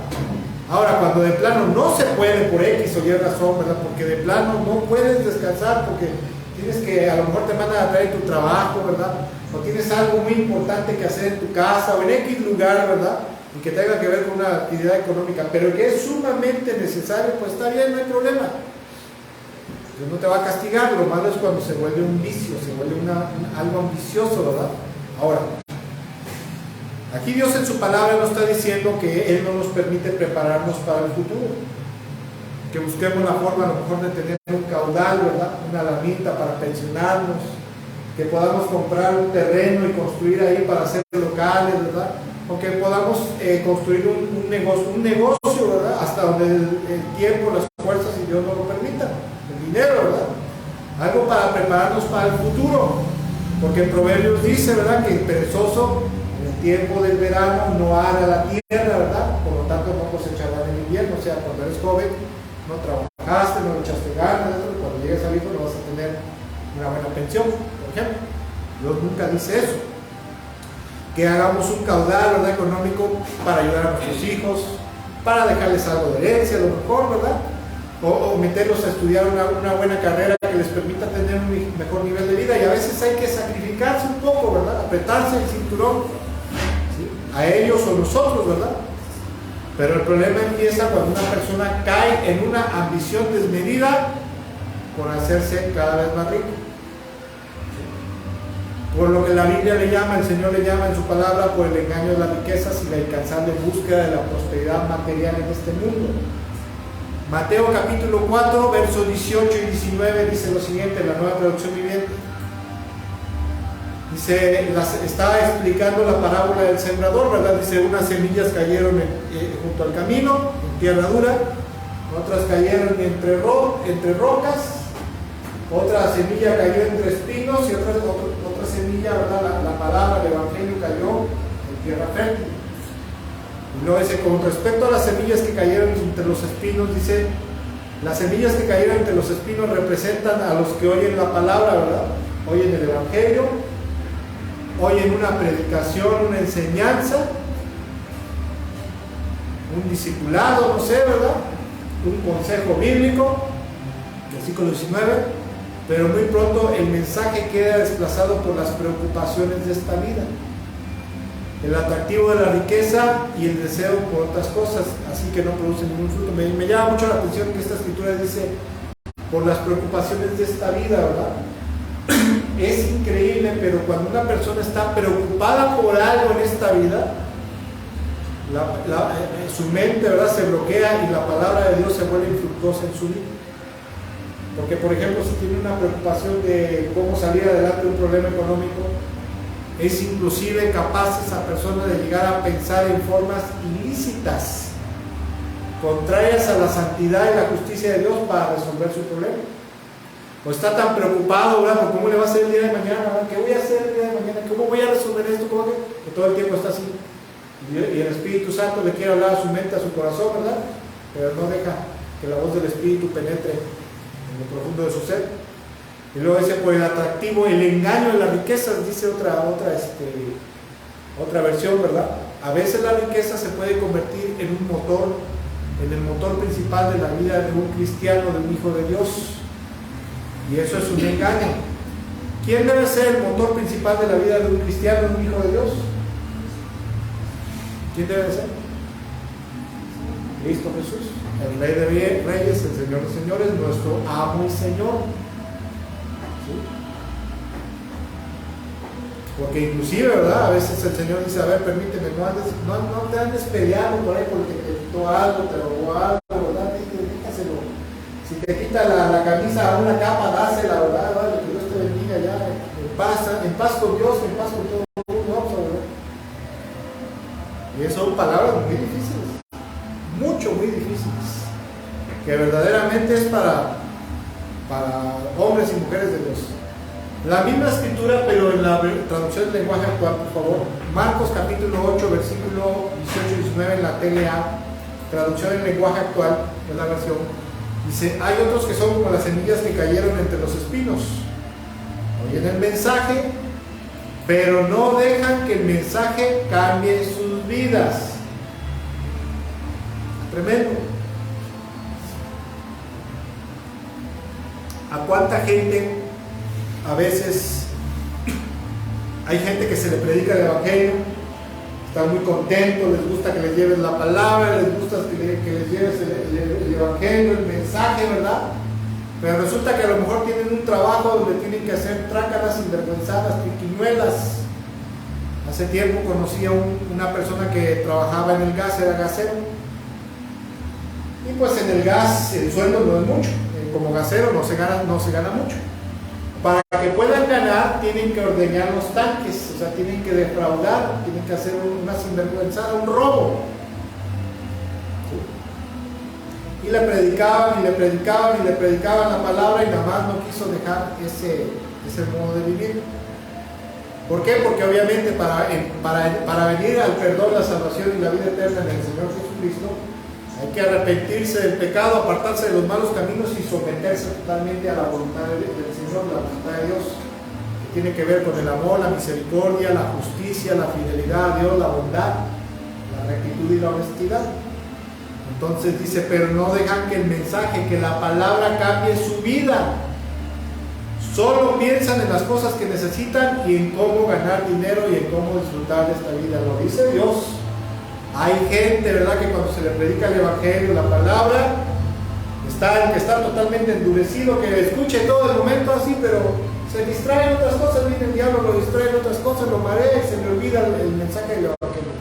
Ahora, cuando de plano no se puede por X o Y razón, ¿verdad? Porque de plano no puedes descansar porque tienes que, a lo mejor te mandan a traer tu trabajo, ¿verdad? O tienes algo muy importante que hacer en tu casa o en X lugar, ¿verdad? Y que tenga que ver con una actividad económica, pero que es sumamente necesario, pues está bien, no hay problema. Dios no te va a castigar. Lo malo es cuando se vuelve un vicio, se vuelve algo ambicioso, ¿verdad? Ahora, aquí Dios en su palabra nos está diciendo que Él no nos permite prepararnos para el futuro, que busquemos la forma a lo mejor de tener un caudal, ¿verdad? Una lanita para pensionarnos, que podamos comprar un terreno y construir ahí para hacer locales, ¿verdad? O que podamos construir un negocio, ¿verdad? Hasta donde el tiempo, las fuerzas y Dios nos lo permita, el dinero, ¿verdad? Algo para prepararnos para el futuro, porque en Proverbios dice, ¿verdad? Que el perezoso en el tiempo del verano no ara la tierra, ¿verdad? Por lo tanto no cosechará en el invierno. O sea, cuando eres joven no trabajaste, no echaste ganas, cuando llegues a viejo no vas a tener una buena pensión, por ejemplo. Dios nunca dice eso. Que hagamos un caudal, ¿verdad? Económico para ayudar a nuestros hijos, para dejarles algo de herencia, a lo mejor, ¿verdad? O meterlos a estudiar una buena carrera que les permita tener un mejor nivel de vida. Y a veces hay que sacrificarse un poco, ¿verdad? Apretarse el cinturón, ¿sí? A ellos o nosotros, ¿verdad? Pero el problema empieza cuando una persona cae en una ambición desmedida por hacerse cada vez más rico. Por lo que la Biblia le llama, el Señor le llama en su palabra, por el engaño de las riquezas y la incansable búsqueda de la prosperidad material en este mundo. Mateo capítulo 4, versos 18 y 19 dice lo siguiente, en la Nueva Traducción Viviente. Dice, está explicando la parábola del sembrador, ¿verdad? Dice, unas semillas cayeron junto al camino, en tierra dura, otras cayeron entre rocas, otra semilla cayó entre espinos y otra semilla, ¿verdad? La palabra del Evangelio cayó en tierra fértil. Y luego dice, con respecto a las semillas que cayeron entre los espinos, dice, las semillas que cayeron entre los espinos representan a los que oyen la palabra, ¿verdad? Oyen el Evangelio, oyen una predicación, una enseñanza, un discipulado, no sé, ¿verdad? Un consejo bíblico, Versículo 19. Pero muy pronto el mensaje queda desplazado por las preocupaciones de esta vida, el atractivo de la riqueza y el deseo por otras cosas, así que no produce ningún fruto. Me llama mucho la atención que esta escritura dice por las preocupaciones de esta vida, ¿verdad? Es increíble, pero cuando una persona está preocupada por algo en esta vida, su mente, ¿verdad?, se bloquea y la palabra de Dios se vuelve infructuosa en su vida. Porque, por ejemplo, si tiene una preocupación de cómo salir adelante de un problema económico, es inclusive capaz esa persona de llegar a pensar en formas ilícitas, contrarias a la santidad y la justicia de Dios para resolver su problema. O está tan preocupado, ¿verdad?, por cómo le va a hacer el día de mañana, ¿verdad?, ¿qué voy a hacer el día de mañana? ¿Cómo voy a resolver esto? Que todo el tiempo está así. Y el Espíritu Santo le quiere hablar a su mente, a su corazón, ¿verdad?, pero no deja que la voz del Espíritu penetre en lo profundo de su ser. Y luego dice, por el atractivo, el engaño de las riquezas, dice otra versión, ¿verdad? A veces la riqueza se puede convertir en un motor, en el motor principal de la vida de un cristiano, de un hijo de Dios. Y eso es un engaño. ¿Quién debe ser el motor principal de la vida de un cristiano, de un hijo de Dios? ¿Quién debe ser? Cristo Jesús, el Rey de Reyes, el Señor de Señores, nuestro amo y Señor. ¿Sí? Porque inclusive, ¿verdad?, a veces el Señor dice, a ver, permíteme, no te andes peleando por ahí porque te quitó algo, te robó algo, ¿verdad? Déjaselo. Si te quita la camisa a una capa, dásela, ¿verdad? Que Dios te bendiga ya, en paz con Dios, en paz con todo el mundo, ¿verdad? Y esas son palabras muy difíciles, muy difíciles, que verdaderamente es para hombres y mujeres de Dios. La misma escritura, pero en la traducción del lenguaje actual, por favor. Marcos capítulo 8, versículo 18 y 19 en la TLA, traducción del lenguaje actual, es la versión. Dice, hay otros que son como las semillas que cayeron entre los espinos. Oyen el mensaje, pero no dejan que el mensaje cambie sus vidas. Tremendo. ¿A cuánta gente a veces hay gente que se le predica el evangelio, están muy contentos, les gusta que les lleves la palabra, les gusta que les lleves el evangelio, el mensaje, ¿verdad? Pero resulta que a lo mejor tienen un trabajo donde tienen que hacer trácalas, sinvergüenzadas, triquiñuelas. Hace tiempo conocí a una persona que trabajaba en el gas, era gasero. Y pues en el gas el sueldo no es mucho, como gasero no se gana mucho. Para que puedan ganar tienen que ordeñar los tanques, o sea, tienen que defraudar, tienen que hacer una sinvergüenzada, un robo. ¿Sí? Y le predicaban la palabra y nada más no quiso dejar ese modo de vivir. ¿Por qué? Porque obviamente para venir al perdón, la salvación y la vida eterna en el Señor Jesucristo, hay que arrepentirse del pecado, apartarse de los malos caminos y someterse totalmente a la voluntad del Señor, la voluntad de Dios, que tiene que ver con el amor, la misericordia, la justicia, la fidelidad a Dios, la bondad, la rectitud y la honestidad. Entonces dice, pero no dejan que el mensaje, que la palabra cambie su vida. Solo piensan en las cosas que necesitan y en cómo ganar dinero y en cómo disfrutar de esta vida. Lo dice Dios. Hay gente, ¿verdad?, que cuando se le predica el evangelio, la palabra, el que está totalmente endurecido, que escuche todo el momento así, pero se distrae en otras cosas, viene el diablo, lo distrae en otras cosas, lo marea y se le olvida el mensaje del evangelio.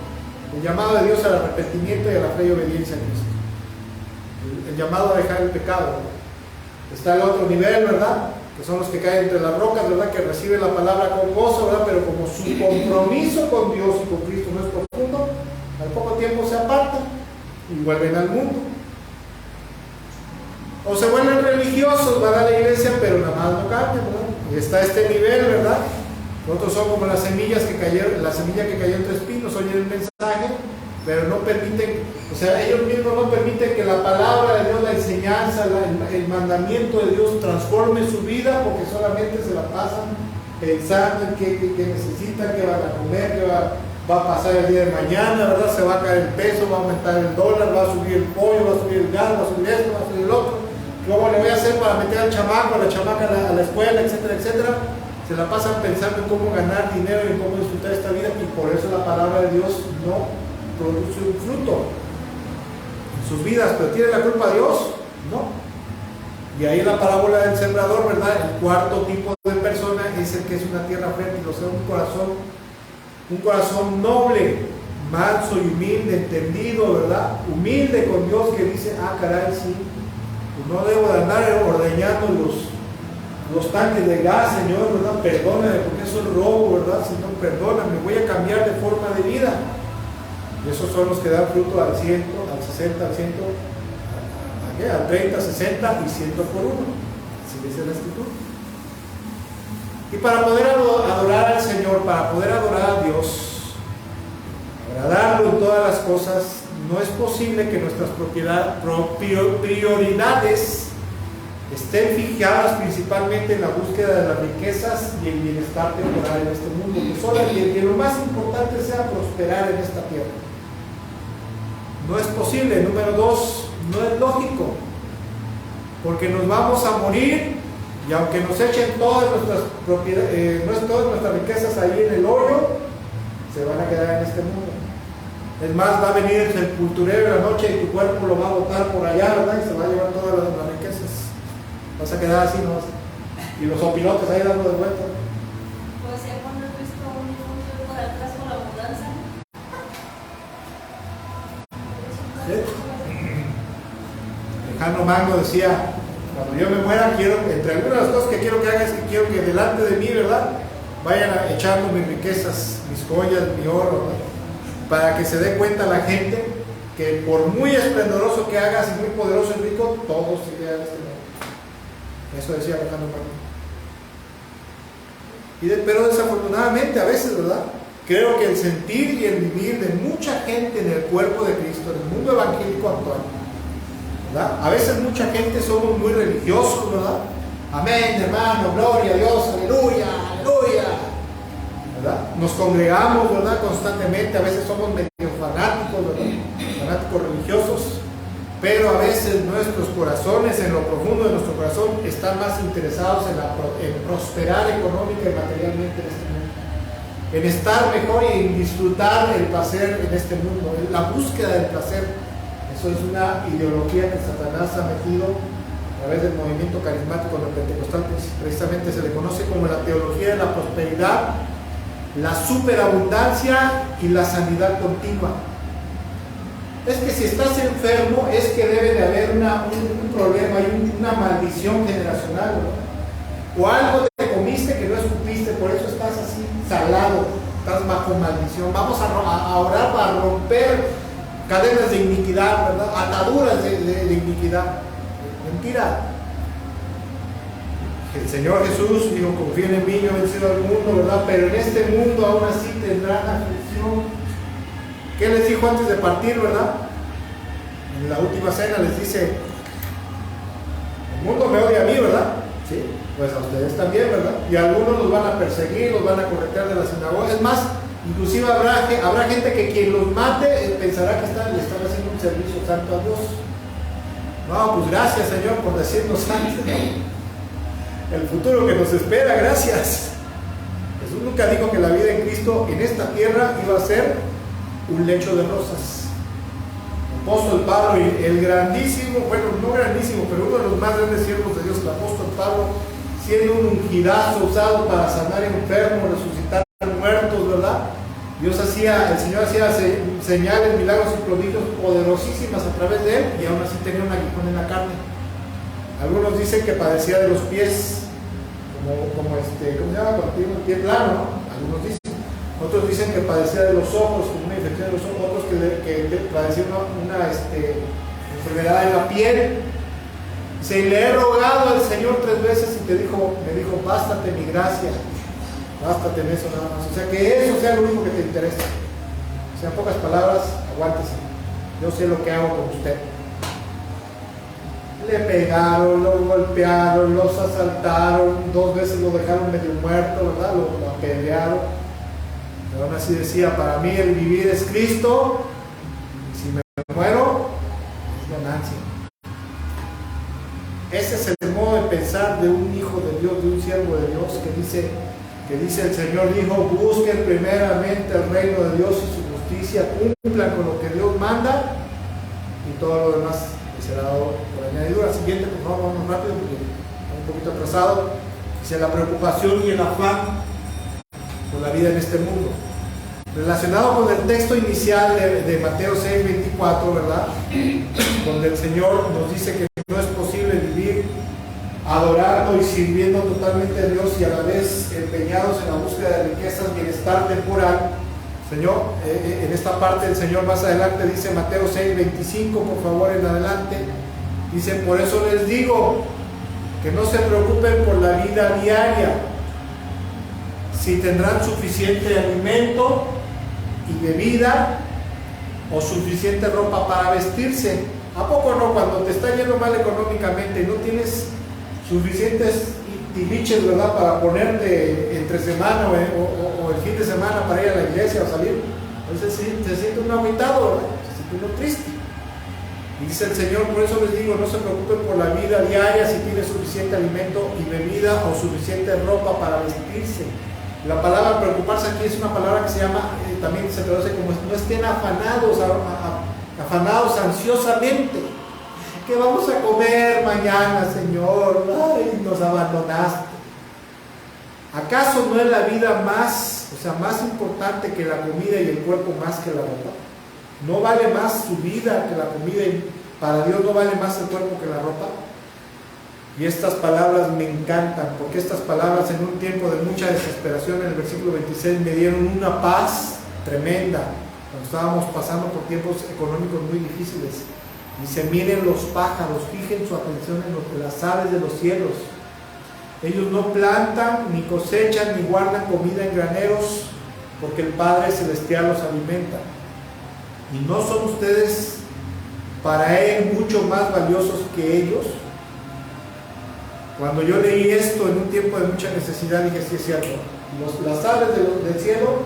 El llamado de Dios al arrepentimiento y a la fe y obediencia a Cristo. El llamado a dejar el pecado. Está el otro nivel, ¿verdad?, que son los que caen entre las rocas, ¿verdad?, que reciben la palabra con gozo, ¿verdad?, pero como su compromiso con Dios y con Cristo no es profundo, al poco tiempo se apartan y vuelven al mundo. O se vuelven religiosos, van a la iglesia, pero nada más no cambian, ¿verdad? Y está este nivel, ¿verdad? Otros son como las semillas que cayeron, la semilla que cayó entre espinos, oyen el mensaje, pero no permiten, o sea, ellos mismos no permiten que la palabra de Dios, la enseñanza, el mandamiento de Dios transforme su vida, porque solamente se la pasan pensando en qué necesitan, qué van a comer, qué va a pasar el día de mañana, ¿verdad? Se va a caer el peso, va a aumentar el dólar, va a subir el pollo, va a subir el gas, va a subir esto, va a subir el otro. ¿Cómo le voy a hacer para meter al chamaco, a la chamaca a la escuela, etcétera, etcétera? Se la pasan pensando en cómo ganar dinero y en cómo disfrutar esta vida, y por eso la palabra de Dios no produce un fruto en sus vidas. ¿Pero tiene la culpa Dios? No. Y ahí la parábola del sembrador, ¿verdad? El cuarto tipo de persona es el que es una tierra fértil, o sea, un corazón noble, manso y humilde, entendido, ¿verdad? Humilde con Dios, que dice, ah, caray, sí, pues no debo de andar ordeñando los tanques de gas, Señor, ¿verdad? Perdóname porque eso es robo, ¿verdad? Señor, perdóname, voy a cambiar de forma de vida. Y esos son los que dan fruto al 100, al 60, al 100, al 30, 60 y 100 por uno. Así dice la Escritura. Y para poder adorar al Señor, para poder adorar a Dios, agradarlo en todas las cosas, no es posible que nuestras prioridades estén fijadas principalmente en la búsqueda de las riquezas y el bienestar temporal en este mundo, que lo más importante sea prosperar en esta tierra. No es posible. Número 2, no es lógico, porque nos vamos a morir, y aunque nos echen todas nuestras riquezas ahí en el hoyo, se van a quedar en este mundo. Es más, va a venir el sepulturero en la noche y tu cuerpo lo va a botar por allá, ¿verdad? Y se va a llevar todas las riquezas. Vas a quedar así, ¿no? Y los opilotes ahí dando de vuelta. Pues ya cuando he visto un niño por atrás con la mudanza. Lejano Magno decía, cuando yo me muera, quiero, entre algunas de las cosas que quiero que haga es que quiero que delante de mí, ¿verdad?, vayan echando mis riquezas, mis joyas, mi oro, ¿verdad?, para que se dé cuenta la gente que por muy esplendoroso que hagas y muy poderoso y rico, todos se quedan en este mundo. Eso decía Lejano Magno. Pero desafortunadamente a veces, ¿verdad?, creo que el sentir y el vivir de mucha gente en el cuerpo de Cristo, en el mundo evangélico actual, ¿verdad?, a veces mucha gente somos muy religiosos, ¿verdad? Amén, hermano, gloria a Dios, aleluya, aleluya, ¿verdad? Nos congregamos, ¿verdad?, constantemente, a veces somos medio fanáticos, ¿verdad?, fanáticos religiosos, pero a veces nuestros corazones, en lo profundo de nuestro corazón, están más interesados en prosperar económica y materialmente en este mundo, en estar mejor y en disfrutar el placer en este mundo, en la búsqueda del placer. Eso es una ideología que Satanás ha metido a través del movimiento carismático del pentecostal. Precisamente se le conoce como la teología de la prosperidad, la superabundancia y la sanidad continua. Es que si estás enfermo es que debe de haber un problema y una maldición generacional, ¿no? O algo te comiste que no escupiste, por eso estás así salado, estás bajo maldición. Vamos a orar para romper cadenas de iniquidad, ¿verdad?, ataduras de iniquidad. Mentira. El Señor Jesús dijo, confíen en mí, yo he vencido al mundo, ¿verdad?, pero en este mundo aún así tendrán aflicción. ¿Qué les dijo antes de partir, verdad? En la última cena les dice, el mundo me odia a mí, ¿verdad? Sí, pues a ustedes también, ¿verdad? Y algunos los van a perseguir, los van a corretear de la sinagoga. Es más, inclusive habrá gente que quien los mate pensará que le están haciendo un servicio santo a Dios. No, pues gracias, Señor, por decirnos antes, ¿no?, el futuro que nos espera, gracias. Jesús nunca dijo que la vida en Cristo en esta tierra iba a ser un lecho de rosas. El apóstol Pablo, el grandísimo, bueno, no grandísimo, pero uno de los más grandes siervos de Dios, el apóstol Pablo, siendo un ungidazo usado para sanar enfermos, resucitar muertos, ¿verdad? El Señor hacía señales, milagros y prodigios poderosísimas a través de él, y aún así tenía un aguijón en la carne. Algunos dicen que padecía de los pies, ¿cómo se llama? Cuando tiene un pie plano, ¿no? Algunos dicen. Otros dicen que padecía de los ojos, como una infección de los ojos. Otros que padecía una enfermedad en la piel. Se le he rogado al Señor 3 veces y me dijo, bástate mi gracia, bástate en eso nada más. O sea, que eso sea lo único que te interesa. O sea, en pocas palabras, aguántese. Yo sé lo que hago con usted. Le pegaron, lo golpearon, los asaltaron, 2 veces lo dejaron medio muerto, ¿verdad? Lo apedrearon. Pero aún así decía, para mí el vivir es Cristo, y si me muero, es ganancia. hablar de un hijo de Dios, de un siervo de Dios, que dice el Señor dijo, busquen primeramente el reino de Dios y su justicia, cumplan con lo que Dios manda y todo lo demás les será dado por añadidura. Siguiente, por favor, vamos rápido porque está un poquito atrasado. Dice la preocupación y el afán por la vida en este mundo. Relacionado con el texto inicial de Mateo 6:24, ¿verdad? Donde el Señor nos dice que no es posible vivir adorando y sirviendo totalmente a Dios y a la vez empeñados en la búsqueda de riquezas, bienestar temporal. Señor, en esta parte el Señor más adelante dice, Mateo 6:25, por favor, en adelante, dice, por eso les digo que no se preocupen por la vida diaria, si tendrán suficiente alimento y bebida o suficiente ropa para vestirse. ¿A poco no? Cuando te está yendo mal económicamente y no tienes suficientes tiliches, ¿verdad?, para ponerte entre semana o el fin de semana para ir a la iglesia o salir, entonces se siente uno agüitado, ¿verdad? Se siente uno triste. Y dice el Señor, por eso les digo, no se preocupen por la vida diaria, si tiene suficiente alimento y bebida o suficiente ropa para vestirse. La palabra preocuparse aquí es una palabra que se llama, también se traduce como no estén afanados, afanados ansiosamente. ¿Qué vamos a comer mañana, Señor? Ay, nos abandonaste. ¿Acaso no es la vida más importante que la comida y el cuerpo más que la ropa? ¿No vale más su vida que la comida y para Dios no vale más el cuerpo que la ropa? Y estas palabras me encantan, porque estas palabras en un tiempo de mucha desesperación, en el versículo 26, me dieron una paz tremenda, cuando estábamos pasando por tiempos económicos muy difíciles. Dice, miren los pájaros, fijen su atención en las aves de los cielos. Ellos no plantan, ni cosechan, ni guardan comida en graneros, porque el Padre Celestial los alimenta. ¿Y no son ustedes para Él mucho más valiosos que ellos? Cuando yo leí esto en un tiempo de mucha necesidad, dije, sí es cierto, las aves del cielo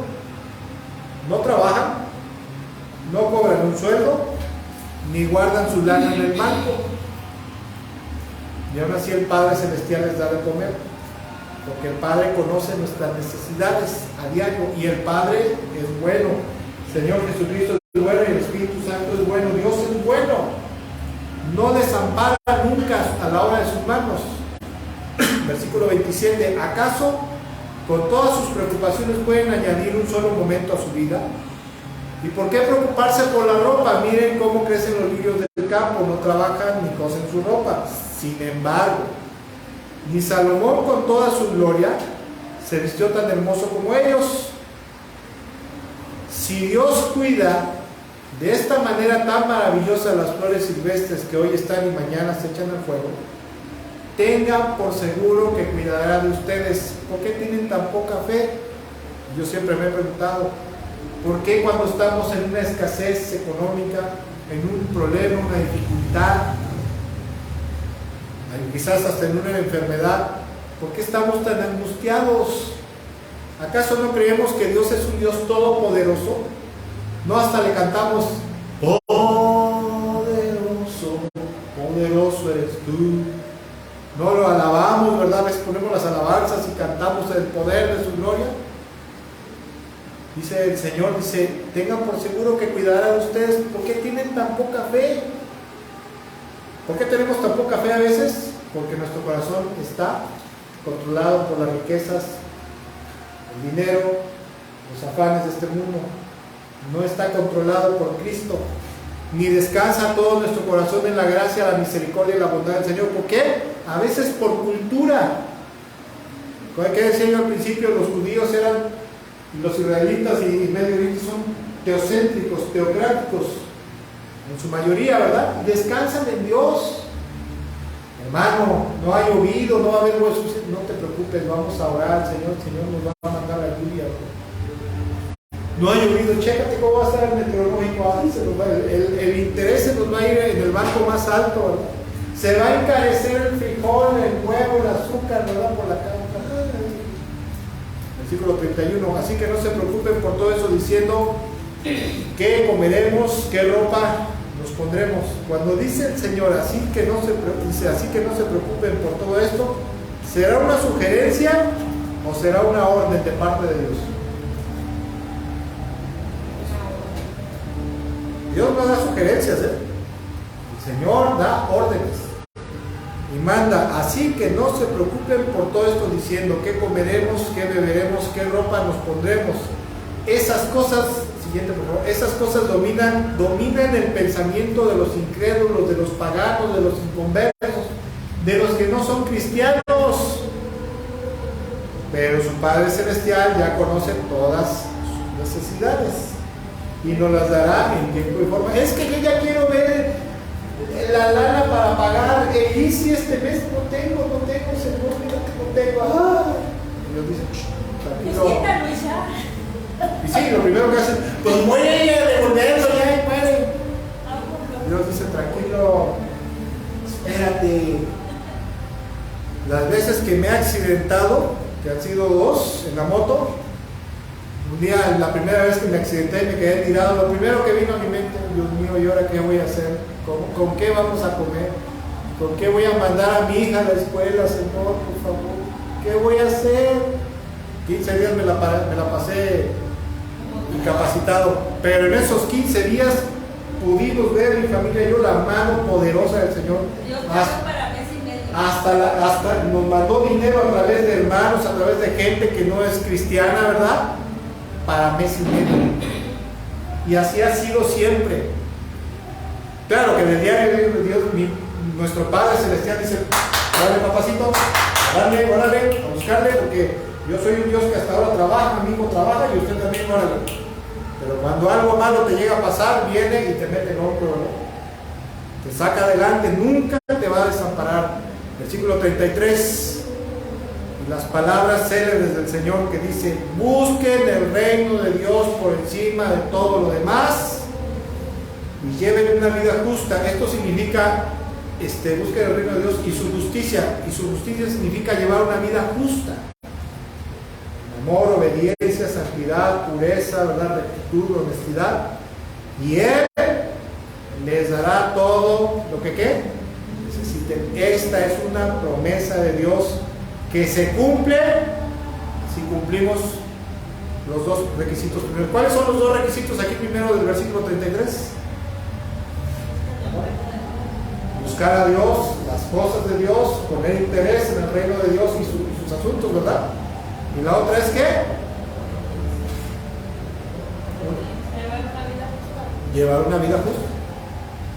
no trabajan, no cobran un sueldo, ni guardan su lana en el banco, y aún así el Padre Celestial les da de comer, porque el Padre conoce nuestras necesidades a diario, y el Padre es bueno. Señor Jesucristo es bueno y el Espíritu Santo es bueno, Dios es bueno, no desampara nunca a la obra de sus manos. Versículo 27, ¿acaso con todas sus preocupaciones pueden añadir un solo momento a su vida? ¿Y por qué preocuparse por la ropa? Miren cómo crecen los lirios del campo, no trabajan ni cosen su ropa. Sin embargo, ni Salomón con toda su gloria se vistió tan hermoso como ellos. Si Dios cuida de esta manera tan maravillosa las flores silvestres que hoy están y mañana se echan al fuego, tengan por seguro que cuidará de ustedes. ¿Por qué tienen tan poca fe? Yo siempre me he preguntado, ¿por qué cuando estamos en una escasez económica, en un problema, una dificultad, quizás hasta en una enfermedad, por qué estamos tan angustiados? ¿Acaso no creemos que Dios es un Dios todopoderoso? ¿No hasta le cantamos, poderoso, poderoso eres tú? No lo alabamos, ¿verdad? A veces ponemos las alabanzas y cantamos el poder de su gloria. Dice el Señor, dice, tengan por seguro que cuidará de ustedes. ¿Por qué tienen tan poca fe? ¿Por qué tenemos tan poca fe a veces? Porque nuestro corazón está controlado por las riquezas, el dinero, los afanes de este mundo. No está controlado por Cristo. Ni descansa todo nuestro corazón en la gracia, la misericordia y la bondad del Señor. ¿Por qué? A veces por cultura. ¿Qué decía yo al principio? Los judíos eran, los israelitas y Medio Oriente son teocéntricos, teocráticos, en su mayoría, ¿verdad? Descansan en Dios. Hermano, no ha llovido, no va a haber huesos, no te preocupes, vamos a orar al Señor, el Señor nos va a mandar la lluvia. No ha llovido, chécate cómo va a estar el meteorológico, el interés se nos va a ir en el banco más alto, ¿verdad? Se va a encarecer el frijol, el huevo, el azúcar, ¿verdad? Por la carne. Versículo 31, así que no se preocupen por todo eso diciendo qué comeremos, qué ropa nos pondremos. Cuando dice el Señor así que no se preocupen por todo esto, ¿Será una sugerencia o será una orden de parte de Dios? Dios no da sugerencias, El Señor da órdenes y manda, así que no se preocupen por todo esto diciendo qué comeremos, qué beberemos, qué ropa nos pondremos. Esas cosas, siguiente por favor, esas cosas dominan el pensamiento de los incrédulos, de los paganos, de los inconversos, de los que no son cristianos. Pero su Padre Celestial ya conoce todas sus necesidades y nos las dará en tiempo y forma. Es que yo ya quiero ver la lana para pagar el ICI este mes. No tengo, Señor, mira que no tengo. Y Dios dice, tranquilo. Y sí, lo primero que hacen, pues voy a ir a devolverlo ya, padre. Dios dice, tranquilo, espérate. Las veces que me he accidentado, que han sido 2 en la moto, un día, la primera vez que me accidenté y me quedé tirado, lo primero que vino a mi mente, Dios mío, ¿y ahora qué voy a hacer? ¿Con qué vamos a comer? ¿Con qué voy a mandar a mi hija a la escuela, Señor, por favor? ¿Qué voy a hacer? 15 días me la pasé incapacitado, pero en esos 15 días pudimos ver mi familia y yo la mano poderosa del Señor. Hasta nos mandó dinero a través de hermanos, a través de gente que no es cristiana, ¿verdad? Para mes y medio. Y así ha sido siempre. Claro que en el diario de Dios, nuestro Padre Celestial dice, órale papacito, órale, a buscarle, porque yo soy un Dios que hasta ahora trabaja, mi hijo trabaja y usted también, órale. Pero cuando algo malo te llega a pasar, viene y te mete en otro, ¿no? Te saca adelante, nunca te va a desamparar. Versículo 33, y las palabras célebres del Señor que dice, busquen el reino de Dios por encima de todo lo demás y lleven una vida justa. Esto significa, busquen el reino de Dios y su justicia significa llevar una vida justa. Amor, obediencia, santidad, pureza, verdad, rectitud, honestidad, y Él les dará todo lo que ¿qué? Esta es una promesa de Dios que se cumple si cumplimos los 2 requisitos primeros. ¿Cuáles son los 2 requisitos aquí primero del versículo 33? Buscar a Dios, las cosas de Dios, poner interés en el reino de Dios y sus asuntos, ¿verdad? Y la otra es ¿qué? Llevar una vida justa.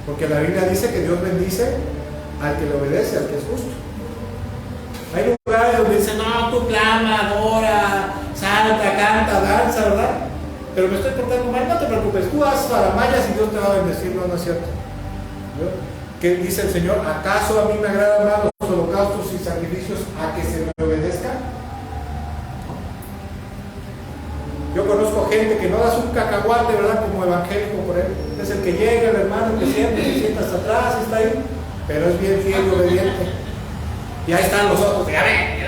Porque la Biblia dice que Dios bendice al que le obedece, al que es justo. Hay lugares donde dicen, no, tú clama, adora, salta, canta, danza, ¿verdad? Pero me estoy portando mal, no te preocupes, tú haz faramayas y Dios te va a bendecir, no es cierto. ¿No? ¿Qué dice el Señor? ¿Acaso a mí me agradan más los holocaustos y sacrificios a que se me obedezca? Yo conozco gente que no das un cacahuate, ¿verdad? Como evangélico por él. Es el que llega, el hermano que siente, se sienta hasta atrás, está ahí, pero es bien fiel y obediente. Y ahí están los otros, ya ven,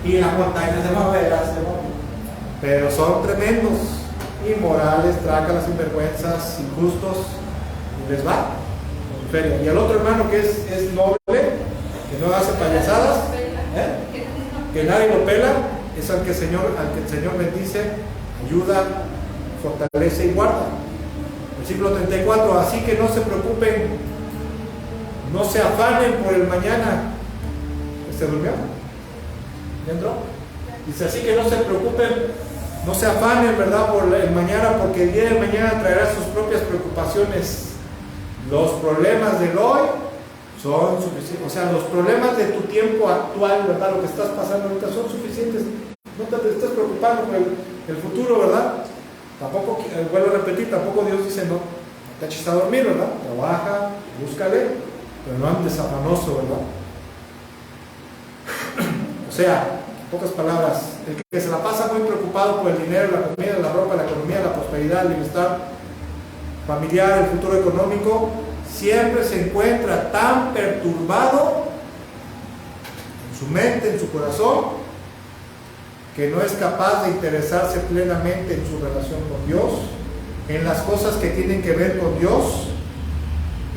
y la montaña se mueve. Pero son tremendos, inmorales, trácalas, sinvergüenzas, injustos, y les va en feria. Y el otro hermano que es noble, que no hace payasadas, que nadie lo pela, es al que el Señor bendice, ayuda, fortalece y guarda. Versículo 34, así que no se preocupen, no se afanen por el mañana. ¿Se durmió? ¿Ya entró? Dice, así que no se preocupen, no se afanen, ¿verdad?, por el mañana, porque el día de mañana traerá sus propias preocupaciones. Los problemas del hoy son suficientes, o sea, los problemas de tu tiempo actual, ¿verdad?, lo que estás pasando ahorita son suficientes. No te estés preocupando por el futuro, ¿verdad? Tampoco, vuelvo a repetir, tampoco Dios dice, no te eches a dormir, ¿verdad? Trabaja, búscale, pero no andes afanoso, ¿verdad? O sea, en pocas palabras, el que se la pasa muy preocupado por el dinero, la comida, la ropa, la economía, la prosperidad, el bienestar familiar, el futuro económico, siempre se encuentra tan perturbado en su mente, en su corazón, que no es capaz de interesarse plenamente en su relación con Dios, en las cosas que tienen que ver con Dios,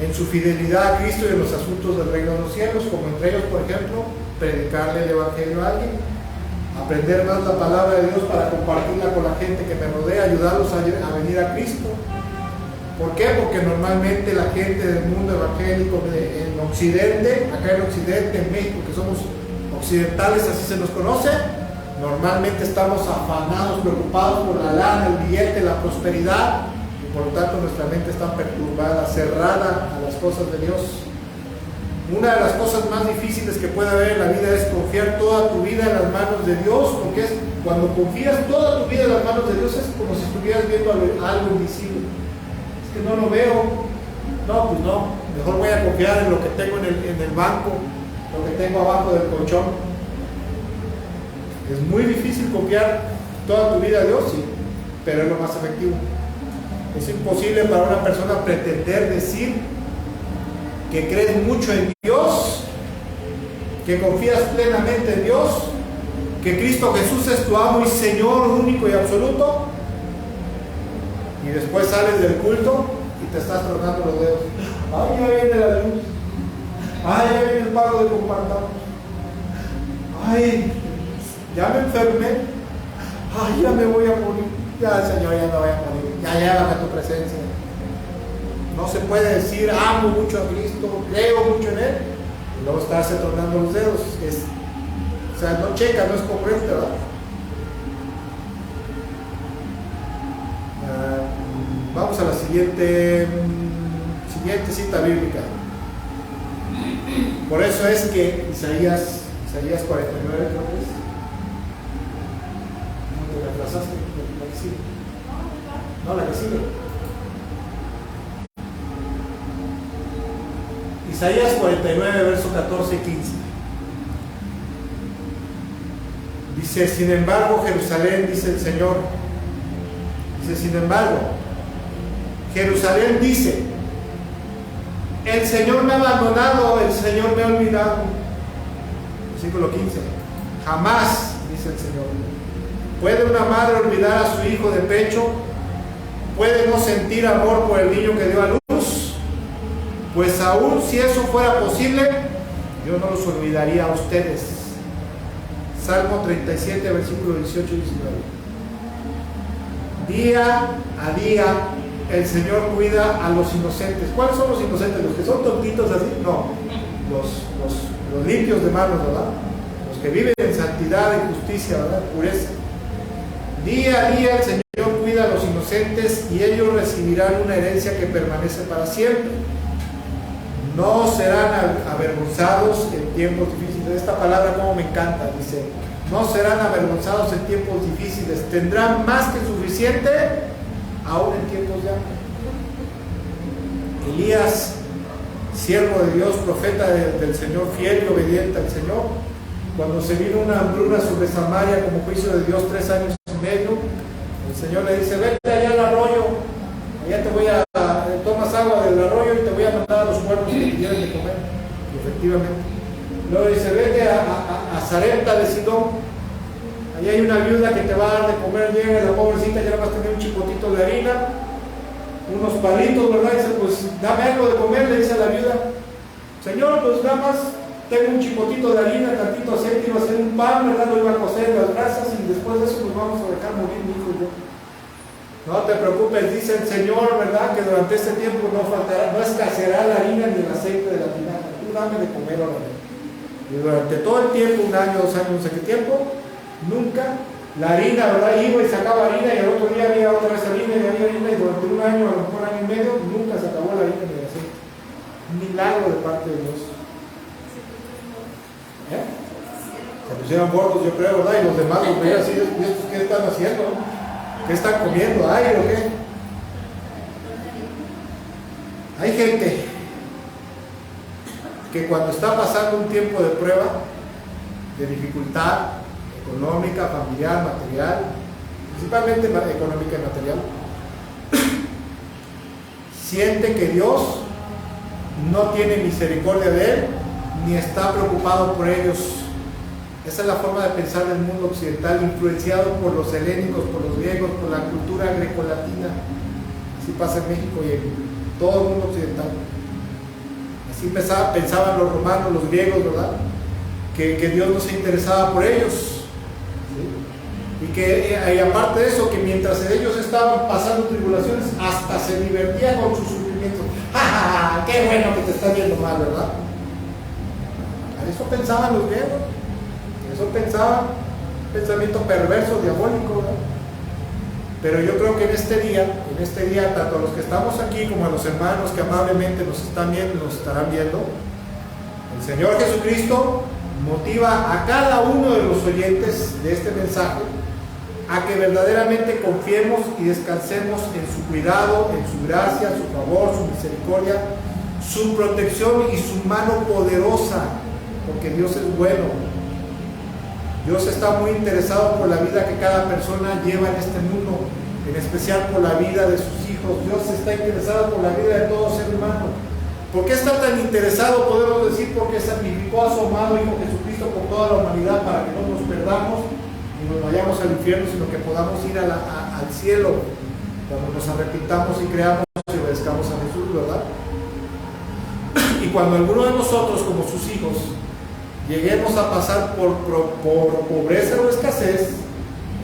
en su fidelidad a Cristo y en los asuntos del reino de los cielos, como entre ellos, por ejemplo, predicarle el Evangelio a alguien, aprender más la palabra de Dios para compartirla con la gente que me rodea, ayudarlos a venir a Cristo. ¿Por qué? Porque normalmente la gente del mundo evangélico en Occidente, acá en Occidente, en México, que somos occidentales, así se nos conoce, normalmente estamos afanados, preocupados por la lana, el billete, la prosperidad, y por lo tanto nuestra mente está perturbada, cerrada a las cosas de Dios. Una de las cosas más difíciles que puede haber en la vida es confiar toda tu vida en las manos de Dios, porque es cuando confías toda tu vida en las manos de Dios es como si estuvieras viendo algo invisible. Es que no lo veo. No, pues no. Mejor voy a confiar en lo que tengo en el banco, lo que tengo abajo del colchón. Es muy difícil confiar toda tu vida a Dios, sí, pero es lo más efectivo. Es imposible para una persona pretender decir que crees mucho en Dios, que confías plenamente en Dios, que Cristo Jesús es tu amo y Señor único y absoluto, y después sales del culto y te estás tronando los dedos. Ay, ya viene la luz. Ay, ya viene el pago de compartamos. Ay, ya me enfermé. Ay, ya me voy a morir. Ya, Señor, ya me voy a morir. Ya llévame a tu presencia. No se puede decir amo mucho a Cristo, creo mucho en Él, y luego estarse tornando los dedos. O sea, no checa, no es congruente, ¿verdad? Vamos a la siguiente cita bíblica. Por eso es que Isaías 49, creo que es. ¿No te retrasaste? La que sigue. No, la que sigue. Isaías 49, verso 14 y 15. Dice, sin embargo, Jerusalén, dice el Señor, dice, sin embargo, Jerusalén dice, el Señor me ha abandonado, el Señor me ha olvidado. Versículo 15. Jamás, dice el Señor, ¿puede una madre olvidar a su hijo de pecho? ¿Puede no sentir amor por el niño que dio a luz? Pues aún si eso fuera posible, yo no los olvidaría a ustedes. Salmo 37, versículo 18 y 19. Día a día el Señor cuida a los inocentes. ¿Cuáles son los inocentes? ¿Los que son tontitos así? No, los limpios de manos, ¿verdad? Los que viven en santidad y justicia, ¿verdad? Pureza. Día a día el Señor cuida a los inocentes y ellos recibirán una herencia que permanece para siempre. No serán avergonzados en tiempos difíciles. Esta palabra como me encanta, dice, no serán avergonzados en tiempos difíciles, tendrán más que suficiente aún en tiempos de hambre. Elías, siervo de Dios, profeta del Señor, fiel y obediente al Señor, cuando se vino una hambruna sobre Samaria como juicio de Dios 3 años y medio, el Señor le dice, vete allá al arroyo, allá tomas agua del arroyo y te voy a mandar a los cuervos que te quieren de comer. Y efectivamente. Luego dice, vete a Sarepta de Sidón, allá hay una viuda que te va a dar de comer, llega la pobrecita, ya nada más tiene un chipotito de harina, unos palitos, ¿verdad? Dice, pues dame algo de comer, le dice a la viuda, Señor, pues nada más tengo un chipotito de harina, tantito aceite, iba a hacer un pan, ¿verdad? Lo iba a cocer en las brasas y después de eso nos vamos a dejar morir mi hijo y yo. No te preocupes, dice el Señor, ¿verdad? Que durante este tiempo no faltará, no escaseará la harina ni el aceite de la tinaja. Tú dame de comer ahora. Y durante todo el tiempo, 1 año, 2 años, no sé qué tiempo, nunca la harina, ¿verdad? Iba y sacaba harina y al otro día había otra vez harina y había harina y durante 1 año, a lo mejor 1 año y medio, nunca se acabó la harina ni el aceite. Un milagro de parte de Dios. Se pusieron gordos, yo creo, ¿verdad? Y los demás los veían así, ¿y estos qué están haciendo? ¿Qué están comiendo? ¿Aire o qué? Hay gente que cuando está pasando un tiempo de prueba, de dificultad económica, familiar, material, principalmente económica y material, siente que Dios no tiene misericordia de él, ni está preocupado por ellos. Esa es la forma de pensar del mundo occidental, influenciado por los helénicos, por los griegos, por la cultura grecolatina. Así pasa en México y en todo el mundo occidental. Así pensaban los romanos, los griegos, ¿verdad? Que Dios no se interesaba por ellos. ¿Sí? Y aparte de eso, que mientras ellos estaban pasando tribulaciones, hasta se divertía con sus sufrimientos. ¡Ja, ja, ja! ¡Qué bueno que te está yendo mal!, ¿verdad? Eso pensaban los griegos. Eso pensaban. Pensamiento perverso, diabólico, ¿verdad? Pero yo creo que en este día, tanto a los que estamos aquí como a los hermanos que amablemente nos están viendo, nos estarán viendo, el Señor Jesucristo motiva a cada uno de los oyentes de este mensaje a que verdaderamente confiemos y descansemos en su cuidado, en su gracia, su favor, su misericordia, su protección y su mano poderosa, porque Dios es bueno. Dios está muy interesado por la vida que cada persona lleva en este mundo, en especial por la vida de sus hijos. Dios está interesado por la vida de todo ser humano. ¿Por qué está tan interesado? Podemos decir porque sacrificó a su amado Hijo Jesucristo por toda la humanidad, para que no nos perdamos y nos vayamos al infierno, sino que podamos ir al cielo cuando nos arrepintamos y creamos y obedezcamos a Jesús, ¿verdad? Y cuando alguno de nosotros, como sus hijos, lleguemos a pasar por pobreza o escasez,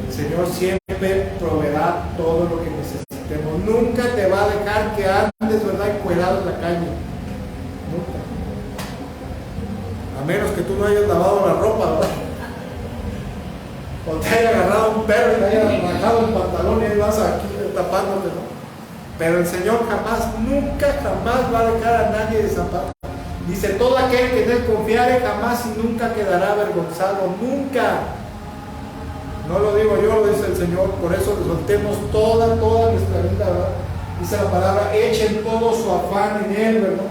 el Señor siempre proveerá todo lo que necesitemos. Nunca te va a dejar que andes, ¿verdad?, encuerado en la calle. Nunca. A menos que tú no hayas lavado la ropa, ¿verdad? O te haya agarrado un perro y te haya rajado el pantalón y ahí vas aquí tapándote, ¿no? Pero el Señor nunca jamás va a dejar a nadie desamparado. Dice, todo aquel que en Él confiare jamás y nunca quedará avergonzado, nunca. No lo digo yo, lo dice el Señor. Por eso soltemos toda nuestra vida, ¿verdad? Dice la palabra, echen todo su afán en Él, ¿verdad?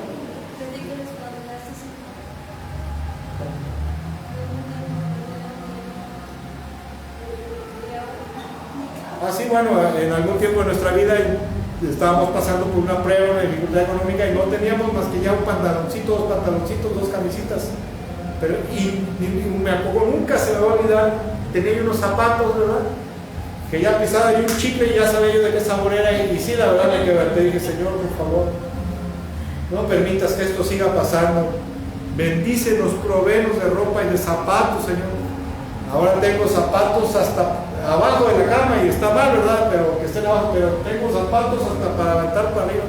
Así, bueno, en algún tiempo de nuestra vida estábamos pasando por una prueba, una dificultad económica y no teníamos más que ya un pantaloncito, dos pantaloncitos, dos camisitas. Pero, me acuerdo, nunca se me va a olvidar, tenía unos zapatos, ¿verdad? Que ya pisaba yo un chicle y ya sabía yo de qué sabor era. Y sí, la verdad, te dije, Señor, por favor, no permitas que esto siga pasando. Bendícenos, provéenos de ropa y de zapatos, Señor. Ahora tengo zapatos hasta abajo de la cama y está mal, ¿verdad? Pero que estén abajo, pero tengo zapatos hasta para aventar para arriba.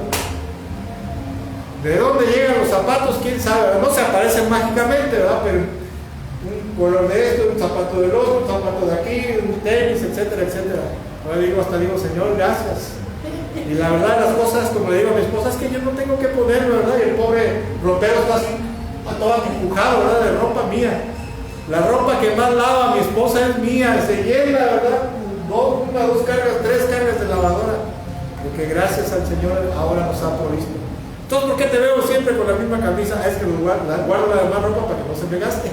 ¿De dónde llegan los zapatos? ¿Quién sabe? No se aparecen mágicamente, ¿verdad? Pero un color de esto, un zapato del otro, un zapato de aquí, un tenis, etcétera, etcétera. Ahora hasta digo, Señor, gracias. Y la verdad, las cosas, como le digo a mi esposa, es que yo no tengo que ponerlo, ¿verdad? Y el pobre ropero está así, todo empujado, ¿verdad? De ropa mía. La ropa que más lava mi esposa es mía, se llena, ¿verdad? Una, dos cargas, tres cargas de lavadora. Porque gracias al Señor ahora nos ha provisto. Entonces, ¿por qué te veo siempre con la misma camisa? Es que guardo la demás ropa para que no se me gaste.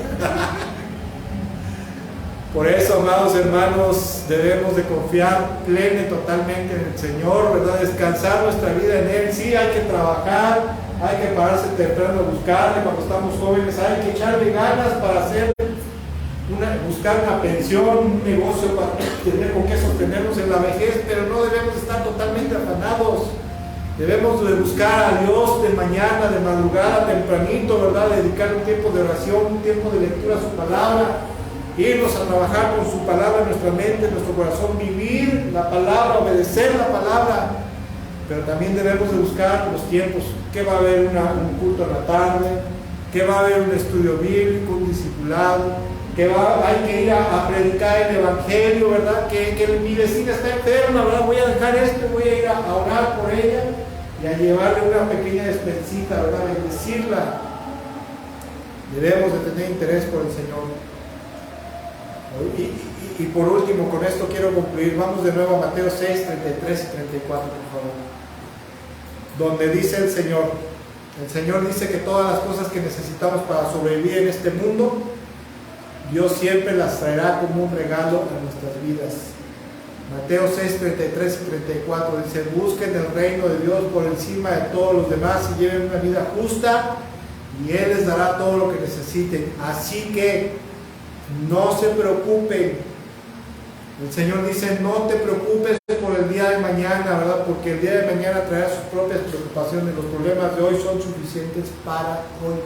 Por eso, amados hermanos, debemos de confiar plena y totalmente en el Señor, ¿verdad? Descansar nuestra vida en Él. Sí, hay que trabajar, hay que pararse temprano a buscarle cuando estamos jóvenes, hay que echarle ganas para buscar una pensión, un negocio para tener con qué sostenernos en la vejez, pero no debemos estar totalmente afanados. Debemos de buscar a Dios de mañana, de madrugada, tempranito, ¿verdad? Dedicar un tiempo de oración, un tiempo de lectura a su palabra, irnos a trabajar con su palabra en nuestra mente, en nuestro corazón, vivir la palabra, obedecer la palabra. Pero también debemos de buscar los tiempos, que va a haber un culto en la tarde, que va a haber un estudio bíblico, un discipulado, que hay que ir a predicar el evangelio, ¿verdad? Que mi vecina está enferma, ¿verdad? Voy a dejar esto, voy a ir a orar por ella y a llevarle una pequeña despensita, ¿verdad? Bendecirla. Debemos de tener interés por el Señor. Y por último, con esto quiero concluir. Vamos de nuevo a Mateo 6, 33 y 34, por favor. Donde dice el Señor dice que todas las cosas que necesitamos para sobrevivir en este mundo, Dios siempre las traerá como un regalo a nuestras vidas. Mateo 6, 33 y 34 dice, busquen el reino de Dios por encima de todos los demás y lleven una vida justa y Él les dará todo lo que necesiten. Así que no se preocupen. El Señor dice, no te preocupes por el día de mañana, ¿verdad? Porque el día de mañana traerá sus propias preocupaciones. Los problemas de hoy son suficientes para hoy.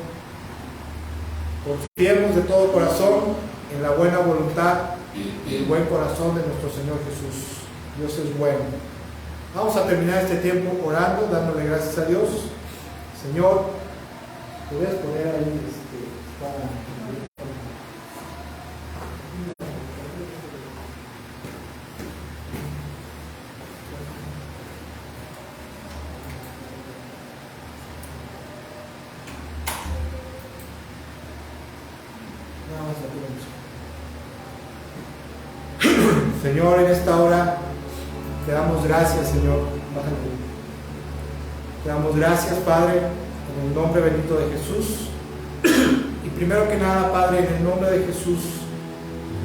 Confiemos de todo corazón en la buena voluntad y el buen corazón de nuestro Señor Jesús. Dios es bueno. Vamos a terminar este tiempo orando, dándole gracias a Dios. Señor, ¿puedes poner ahí para... Señor, en esta hora te damos gracias, Señor. Te damos gracias, Padre, en el nombre bendito de Jesús. Y primero que nada, Padre, en el nombre de Jesús,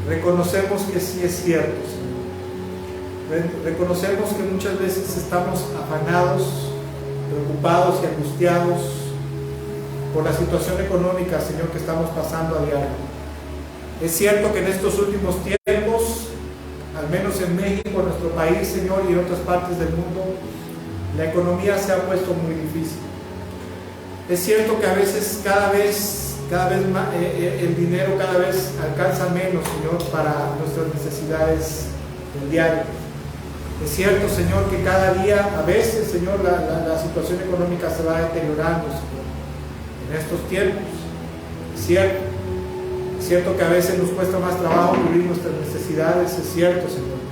reconocemos que sí es cierto, Señor. Reconocemos que muchas veces estamos afanados, preocupados y angustiados por la situación económica, Señor, que estamos pasando a diario. Es cierto que en estos últimos tiempos, al menos en México, en nuestro país, Señor, y en otras partes del mundo, la economía se ha puesto muy difícil. Es cierto que a veces, cada vez más, el dinero cada vez alcanza menos, Señor, para nuestras necesidades del diario. Es cierto, Señor, que cada día, a veces, Señor, la situación económica se va deteriorando, Señor, en estos tiempos. Es cierto que a veces nos cuesta más trabajo cubrir nuestras necesidades, es cierto, Señor.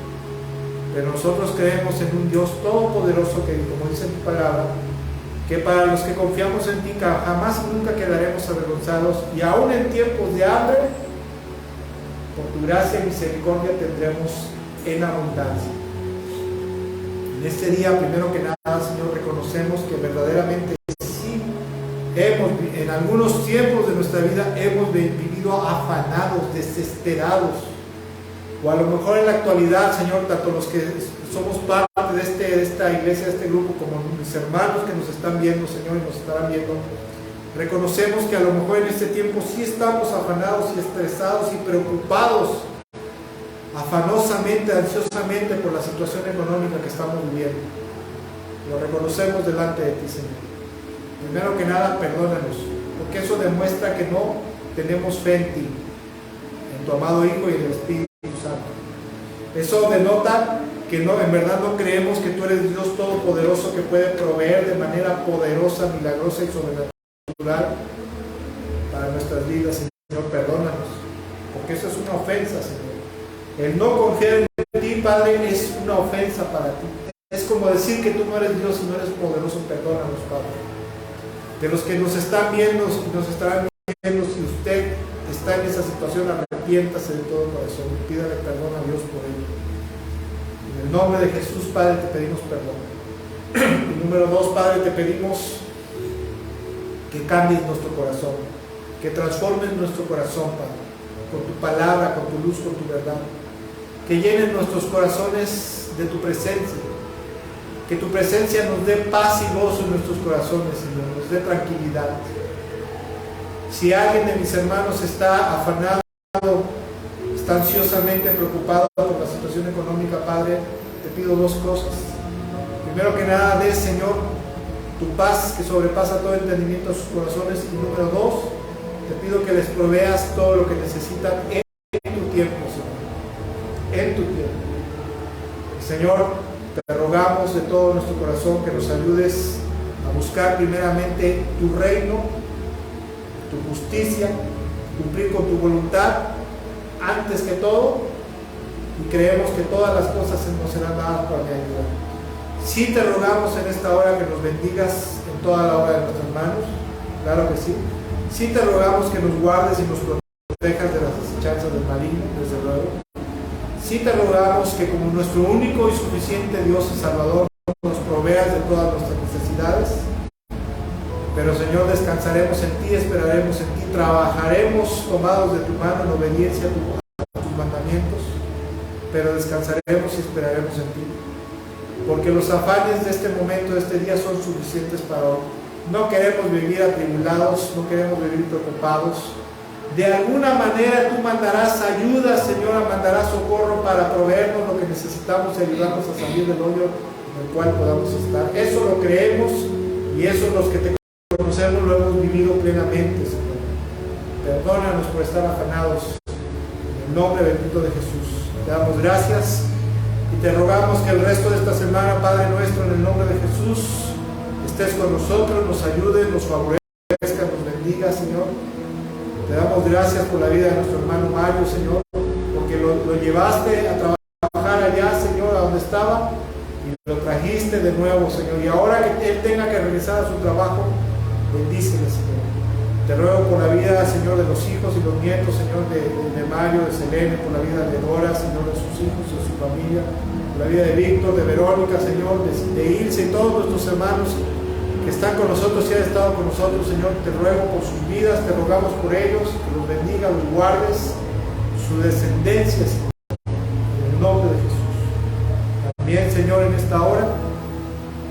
Pero nosotros creemos en un Dios todopoderoso que, como dice en tu palabra, que para los que confiamos en ti jamás y nunca quedaremos avergonzados, y aún en tiempos de hambre, por tu gracia y misericordia tendremos en abundancia. En este día, primero que nada, Señor, reconocemos que verdaderamente sí, en algunos tiempos de nuestra vida hemos vivido afanados, desesperados, o a lo mejor en la actualidad, Señor, tanto los que somos parte de esta iglesia, de este grupo, como mis hermanos que nos están viendo, Señor, y nos estarán viendo, reconocemos que a lo mejor en este tiempo sí estamos afanados y estresados y preocupados, afanosamente, ansiosamente por la situación económica que estamos viviendo. Lo reconocemos delante de ti, Señor. Primero que nada, perdónanos, porque eso demuestra que no tenemos fe en ti, en tu amado Hijo y en el Espíritu Santo. Eso denota que no, en verdad no creemos que tú eres Dios todopoderoso que puede proveer de manera poderosa, milagrosa y sobrenatural para nuestras vidas. Señor, perdónanos, porque eso es una ofensa, Señor. El no confiar en ti, Padre, es una ofensa para ti. Es como decir que tú no eres Dios y no eres poderoso. Perdónanos, Padre. De los que nos están viendo y nos estarán viendo, si usted está en esa situación, arrepiéntase de todo corazón y pídale perdón a Dios por ello. En el nombre de Jesús, Padre, te pedimos perdón. Y número 2, Padre, te pedimos que cambies nuestro corazón, que transformes nuestro corazón, Padre, con tu palabra, con tu luz, con tu verdad. Que llenes nuestros corazones de tu presencia. Que tu presencia nos dé paz y gozo en nuestros corazones, Señor, nos dé tranquilidad. Si alguien de mis hermanos está afanado, está ansiosamente preocupado por la situación económica, Padre, te pido dos cosas. Primero que nada, dé, Señor, tu paz que sobrepasa todo entendimiento a sus corazones. Y número 2, te pido que les proveas todo lo que necesitan en tu tiempo, Señor. En tu tiempo. Señor, te rogamos de todo nuestro corazón que nos ayudes a buscar primeramente tu reino, tu justicia, cumplir con tu voluntad antes que todo, y creemos que todas las cosas nos serán dadas por añadidura. Sí te rogamos en esta hora que nos bendigas en toda la obra de nuestras manos, claro que sí. Sí te rogamos que nos guardes y nos protejas de las asechanzas del maligno, desde luego. Sí te rogamos que como nuestro único y suficiente Dios y Salvador nos proveas de todas nuestras necesidades. Pero Señor, descansaremos en ti, esperaremos en ti, trabajaremos tomados de tu mano en obediencia a tus mandamientos, pero descansaremos y esperaremos en ti. Porque los afanes de este momento, de este día, son suficientes para hoy. No queremos vivir atribulados, no queremos vivir preocupados, De alguna manera tú mandarás ayuda, Señor, mandarás socorro para proveernos lo que necesitamos y ayudarnos a salir del hoyo en el cual podamos estar. Eso lo creemos y eso los que te conocemos lo hemos vivido plenamente, Señor. Perdónanos por estar afanados. En el nombre bendito de Jesús. Te damos gracias y te rogamos que el resto de esta semana, Padre nuestro, en el nombre de Jesús, estés con nosotros, nos ayudes, nos favorezca, nos bendiga, Señor. Te damos gracias por la vida de nuestro hermano Mario, Señor, porque lo llevaste a trabajar allá, Señor, a donde estaba, y lo trajiste de nuevo, Señor. Y ahora que él tenga que regresar a su trabajo, bendícele, Señor. Te ruego por la vida, Señor, de los hijos y los nietos, Señor, de Mario, de Selene, por la vida de Dora, Señor, de sus hijos, de su familia, por la vida de Víctor, de Verónica, Señor, de Ilse y todos nuestros hermanos que están con nosotros y han estado con nosotros, Señor. Te ruego por sus vidas, te rogamos por ellos, que los bendiga, los guardes, su descendencia, Señor, en el nombre de Jesús. También, Señor, en esta hora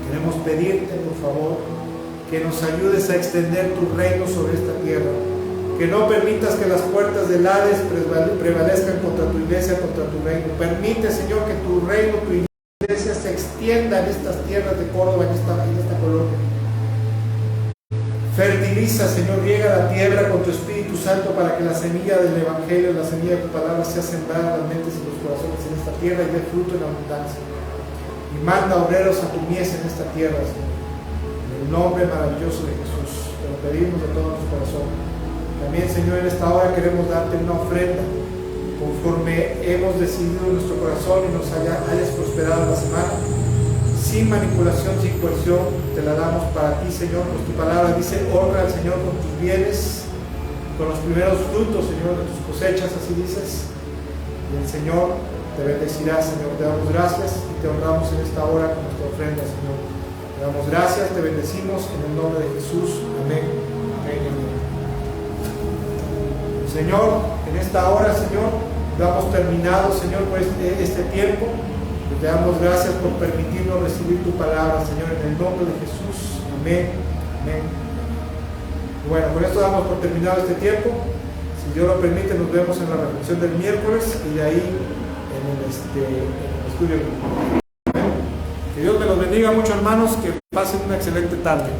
queremos pedirte, por favor, que nos ayudes a extender tu reino sobre esta tierra, que no permitas que las puertas del Hades prevalezcan contra tu iglesia, contra tu reino. Permite, Señor, que tu reino, tu iglesia se extienda en estas tierras de Córdoba, en esta colonia. Fertiliza, Señor, riega la tierra con tu Espíritu Santo para que la semilla del Evangelio, la semilla de tu palabra sea sembrada en las mentes y los corazones en esta tierra y dé fruto en abundancia. Y manda obreros a tu mies en esta tierra, Señor. En el nombre maravilloso de Jesús, te lo pedimos de todo nuestro corazón. También, Señor, en esta hora queremos darte una ofrenda conforme hemos decidido en nuestro corazón y nos hayas prosperado la semana. Sin manipulación, sin coerción, te la damos para ti, Señor. Pues tu palabra dice: honra al Señor con tus bienes, con los primeros frutos, Señor, de tus cosechas, así dices. Y el Señor te bendecirá, Señor. Te damos gracias y te honramos en esta hora con nuestra ofrenda, Señor. Te damos gracias, te bendecimos en el nombre de Jesús. Amén. Amén. Amén. Señor, en esta hora, Señor, damos terminado, Señor, por este tiempo. Te damos gracias por permitirnos recibir tu palabra, Señor, en el nombre de Jesús. Amén. Amén. Bueno, con esto damos por terminado este tiempo. Si Dios lo permite, nos vemos en la reflexión del miércoles y de ahí en el estudio. Amén. Que Dios me los bendiga mucho, hermanos, que pasen una excelente tarde.